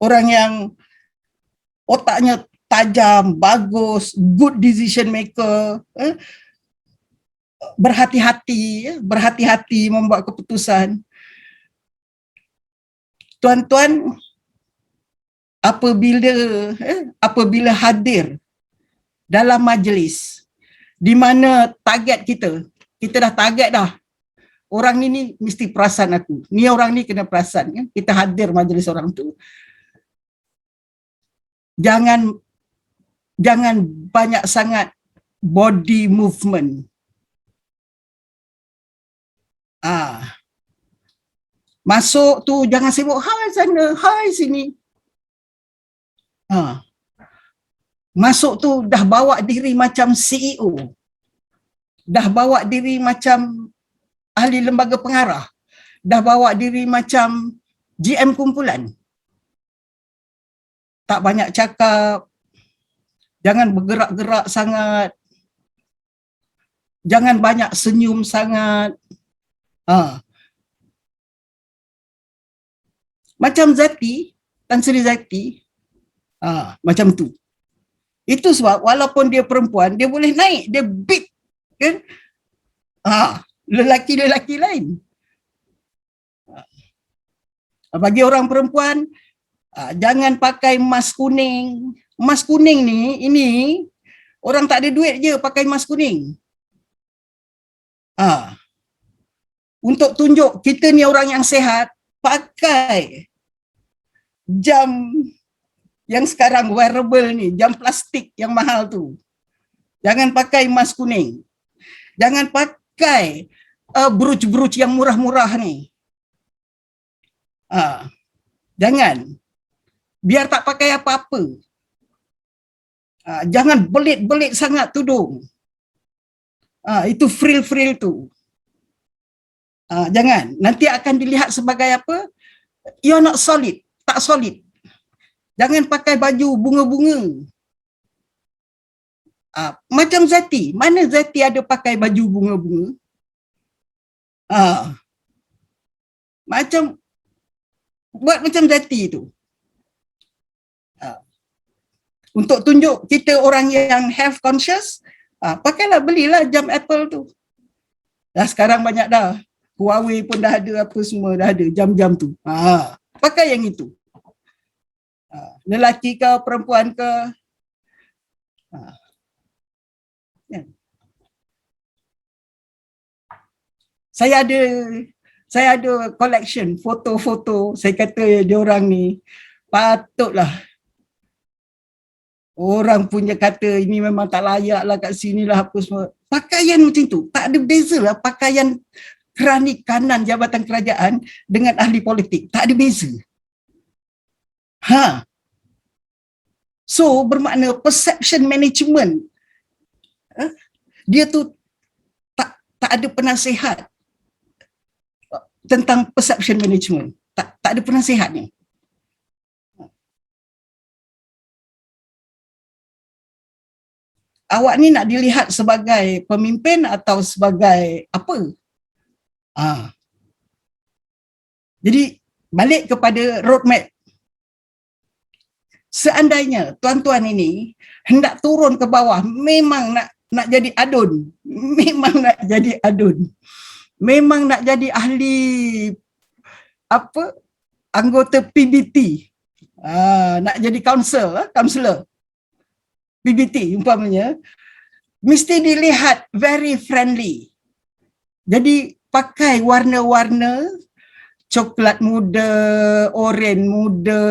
orang yang otaknya tajam, bagus, good decision maker, berhati-hati membuat keputusan. Tuan-tuan, apabila hadir dalam majlis di mana target kita dah target dah orang ni mesti perasan aku. Ni orang ni kena perasan kan. Kita hadir majlis orang tu. Jangan banyak sangat body movement. Masuk tu jangan sibuk hai sana, hai sini. Masuk tu dah bawa diri macam CEO. Dah bawa diri macam ahli lembaga pengarah. Dah bawa diri macam GM kumpulan. Tak banyak cakap. Jangan bergerak-gerak sangat. Jangan banyak senyum sangat. Macam Zati, Tan Sri Zati, macam tu. Itu sebab walaupun dia perempuan, dia boleh naik, dia beat kan? Lelaki-lelaki lain. Bagi orang perempuan, jangan pakai emas kuning. Emas kuning ni, ini orang tak ada duit je pakai emas kuning. Untuk tunjuk kita ni orang yang sehat, pakai jam yang sekarang wearable ni, jam plastik yang mahal tu. Jangan pakai emas kuning. Jangan pakai brooch-brooch yang murah-murah ni. Jangan. Biar tak pakai apa-apa. Jangan belit-belit sangat tudung. Itu frill-frill tu. Jangan. Nanti akan dilihat sebagai apa? You're not solid. Tak solid. Jangan pakai baju bunga-bunga. Macam Zati. Mana Zati ada pakai baju bunga-bunga? Buat macam Zati tu. Untuk tunjuk kita orang yang health conscious, belilah jam Apple tu. Dah sekarang banyak dah. Huawei pun dah ada, apa semua dah ada jam-jam tu. Pakai yang itu. Lelaki ke, perempuan ke. Saya ada collection foto-foto. Saya kata dia orang ni patutlah orang punya kata ini memang tak layak lah kat sini lah apa semua. Pakaian macam tu. Tak ada beza lah pakaian kerani kanan jabatan kerajaan dengan ahli politik. Tak ada beza. So bermakna perception management. Dia tu tak ada penasihat tentang perception management. Tak ada penasihatnya. Awak ni nak dilihat sebagai pemimpin atau sebagai apa? Jadi balik kepada roadmap. Seandainya tuan-tuan ini hendak turun ke bawah, memang nak jadi adun. Memang nak jadi adun. Memang nak jadi ahli apa? Anggota PBT. Nak jadi kaunselor. PBT umpamanya, mesti dilihat very friendly. Jadi pakai warna-warna coklat muda, oranye muda,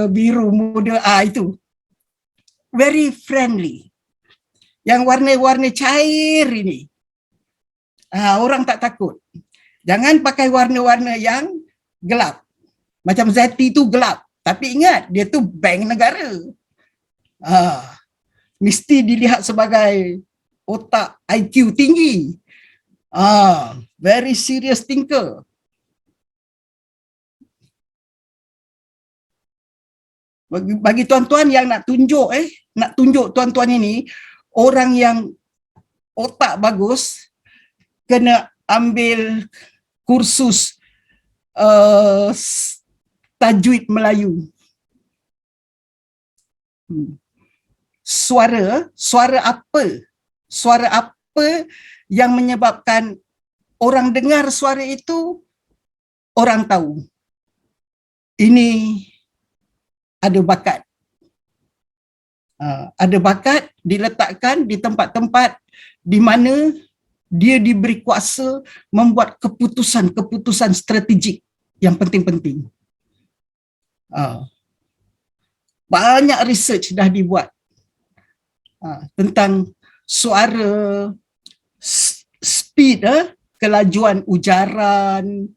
biru muda, itu. Very friendly. Yang warna-warna cair ini. Orang tak takut. Jangan pakai warna-warna yang gelap. Macam Zati tu gelap. Tapi ingat, dia tu bank negara. Mesti dilihat sebagai otak IQ tinggi. Very serious thinker. Bagi tuan-tuan yang nak tunjuk tuan-tuan ini, orang yang otak bagus, kena ambil kursus tajwid Melayu. Suara apa yang menyebabkan orang dengar suara itu, orang tahu ini ada bakat. Ada bakat diletakkan di tempat-tempat di mana dia diberi kuasa membuat keputusan-keputusan strategik yang penting-penting. Banyak research dah dibuat tentang suara, speed, kelajuan ujaran,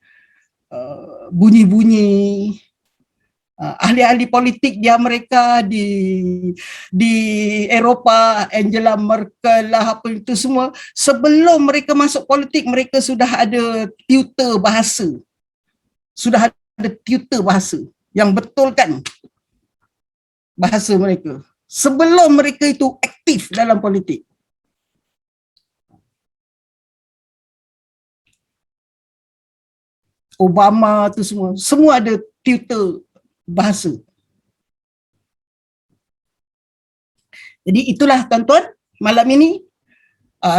bunyi-bunyi. Ahli-ahli politik di Amerika, di Eropah, Angela Merkel lah, apa itu semua, sebelum mereka masuk politik, mereka sudah ada tutor bahasa. Sudah ada tutor bahasa yang betulkan bahasa mereka. Sebelum mereka itu aktif dalam politik. Obama tu semua ada tutor bahasa. Jadi itulah tuan-tuan, malam ini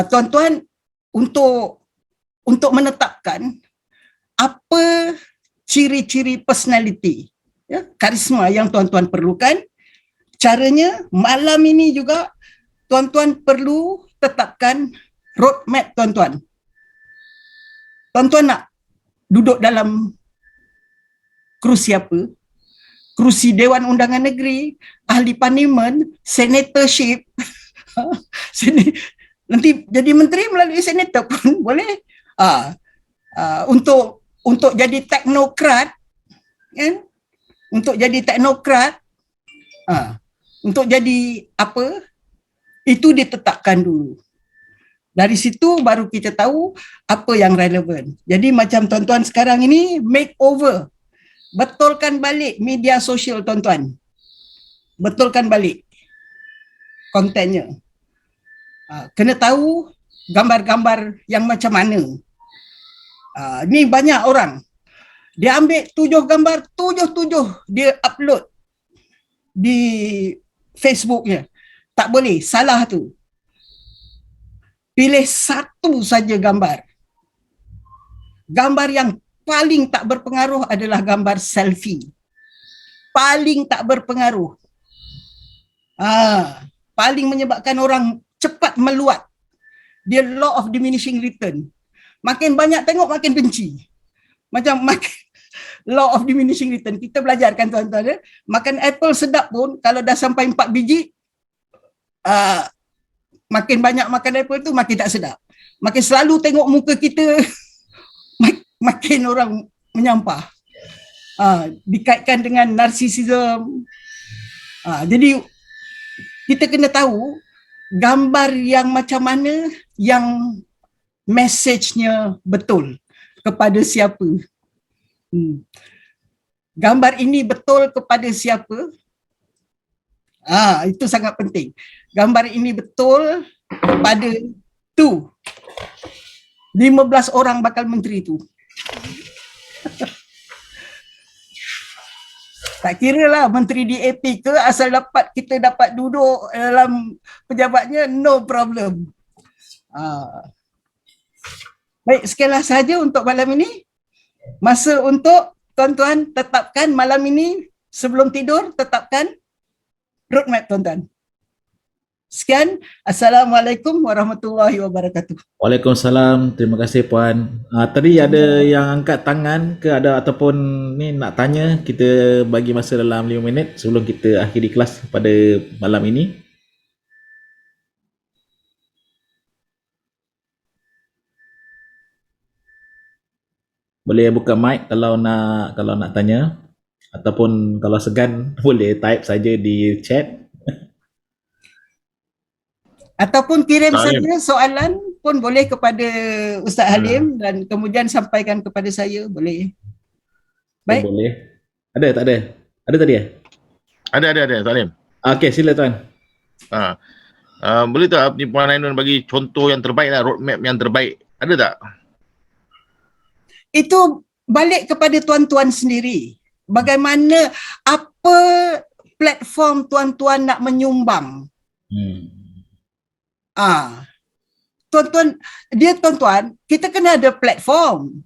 tuan-tuan untuk menetapkan apa ciri-ciri personality, karisma yang tuan-tuan perlukan. Caranya malam ini juga tuan-tuan perlu tetapkan roadmap tuan-tuan. Tuan-tuan nak duduk dalam kerusi apa? Kerusi Dewan Undangan Negeri, ahli parlimen, senatorship. Nanti jadi menteri melalui senator pun boleh. Untuk jadi teknokrat, kan? Untuk jadi teknokrat, untuk jadi apa? Itu ditetapkan dulu. Dari situ baru kita tahu apa yang relevan. Jadi macam tuan-tuan sekarang ini makeover. Betulkan balik media sosial tuan-tuan. Betulkan balik kontennya. Kena tahu gambar-gambar yang macam mana. Ni banyak orang. Dia ambil 7 gambar, 7 dia upload di Facebooknya. Tak boleh, salah tu. Pilih satu saja gambar. Gambar yang paling tak berpengaruh adalah gambar selfie. Paling tak berpengaruh. Paling menyebabkan orang cepat meluat. Dia law of diminishing return. Makin banyak tengok, makin benci. Macam law of diminishing return. Kita belajar kan tuan-tuan. Makan apple sedap pun, kalau dah sampai 4 biji, makin banyak makan apple tu, makin tak sedap. Makin selalu tengok muka kita, makin orang menyampah. Dikaitkan dengan narsisism. Jadi kita kena tahu gambar yang macam mana yang message-nya betul kepada siapa. Gambar ini betul kepada siapa? Itu sangat penting. Gambar ini betul kepada tu 15 orang bakal menteri tu. Tak kira lah menteri DAP ke, asal kita dapat duduk dalam pejabatnya, no problem. Baik, sekianlah sahaja untuk malam ini. Masa untuk tuan-tuan tetapkan malam ini sebelum tidur, tetapkan roadmap tuan-tuan. Sekian, Assalamualaikum warahmatullahi wabarakatuh. Waalaikumsalam. Terima kasih Puan. Tadi ada yang angkat tangan ke ataupun ni nak tanya, kita bagi masa dalam 5 minit sebelum kita akhiri kelas pada malam ini. Boleh buka mic kalau nak tanya, ataupun kalau segan boleh type saja di chat. Ataupun kirim saja soalan pun boleh kepada Ustaz Halim dan kemudian sampaikan kepada saya, boleh. Baik. Boleh. Ada tak ada? Ada tadi ya? Ada Tuan Halim. Okey, sila Tuan. Boleh tak Puan Ainun bagi contoh yang terbaik lah, roadmap yang terbaik. Ada tak? Itu balik kepada tuan-tuan sendiri. Bagaimana, apa platform tuan-tuan nak menyumbang? Tuan-tuan, kita kena ada platform.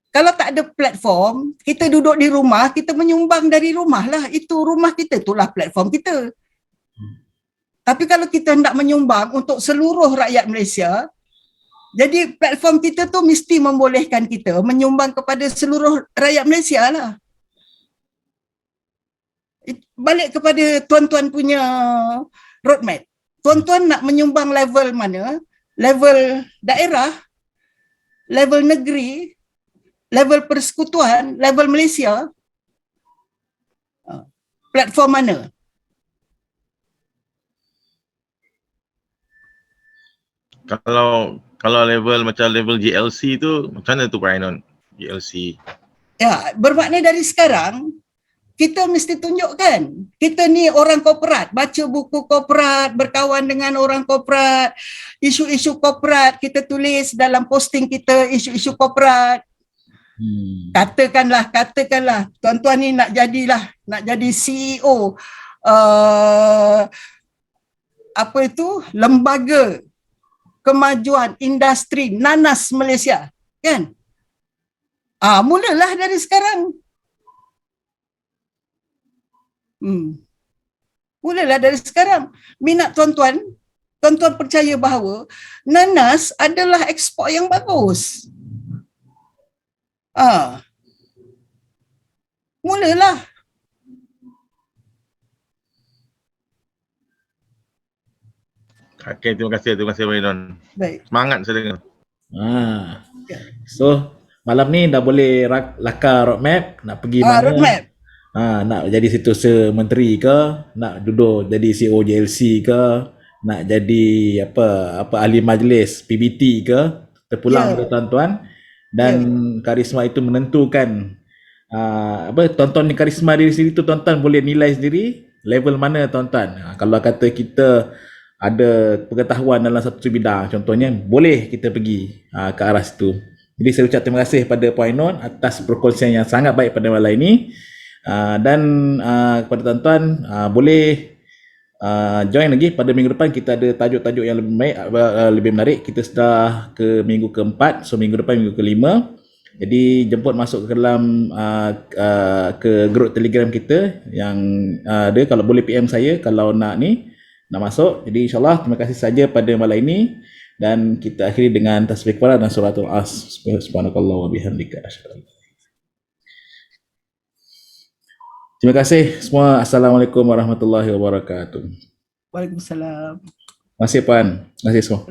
Kalau tak ada platform, kita duduk di rumah, kita menyumbang dari rumah lah. Itu rumah kita, itulah platform kita. Tapi kalau kita hendak menyumbang untuk seluruh rakyat Malaysia, Jadi platform kita tu mesti membolehkan kita menyumbang kepada seluruh rakyat Malaysia lah. Balik kepada tuan-tuan punya roadmap. Tuan-tuan nak menyumbang level mana? Level daerah, level negeri, level persekutuan, level Malaysia. Platform mana? Kalau level macam level GLC tu macam mana tu Pak Ainon? GLC. Ya, bermakna dari sekarang kita mesti tunjukkan kita ni orang korporat, baca buku korporat, berkawan dengan orang korporat, isu-isu korporat kita tulis dalam posting kita, isu-isu korporat. Katakanlah tuan-tuan ni nak jadi CEO apa itu, lembaga kemajuan industri nanas Malaysia, kan? Mulalah dari sekarang. Mulalah dari sekarang. Minat tuan-tuan percaya bahawa nanas adalah ekspor yang bagus. Mulalah. Okey, terima kasih Pak Ainon. Baik. Semangat saya dengar. So malam ni dah boleh lakar roadmap nak pergi mana. Roadmap. Nak jadi setiausaha menteri ke, nak duduk jadi CEO JLC ke, nak jadi apa ahli majlis PBT ke, terpulang ke tuan-tuan, dan karisma itu menentukan tuan-tuan ni karisma diri sendiri tu tuan-tuan boleh nilai sendiri level mana tuan-tuan. Kalau kata kita ada pengetahuan dalam satu bidang contohnya, boleh kita pergi ke arah situ. Jadi saya ucap terima kasih pada Puan Ainon atas perkongsian yang sangat baik pada malam ini. Dan kepada tuan-tuan boleh join lagi pada minggu depan. Kita ada tajuk-tajuk yang lebih baik, lebih menarik. Kita sudah ke minggu keempat, so minggu depan minggu kelima. Jadi jemput masuk ke dalam ke grup Telegram kita yang ada. Kalau boleh PM saya kalau nak masuk. Jadi insyaAllah terima kasih saja pada malam ini, dan kita akhiri dengan tasbih kafarah dan suratul as. Subhanakallah wa bihamdika asyhadu. Terima kasih semua. Assalamualaikum warahmatullahi wabarakatuh. Waalaikumsalam. Terima kasih Puan. Terima kasih semua.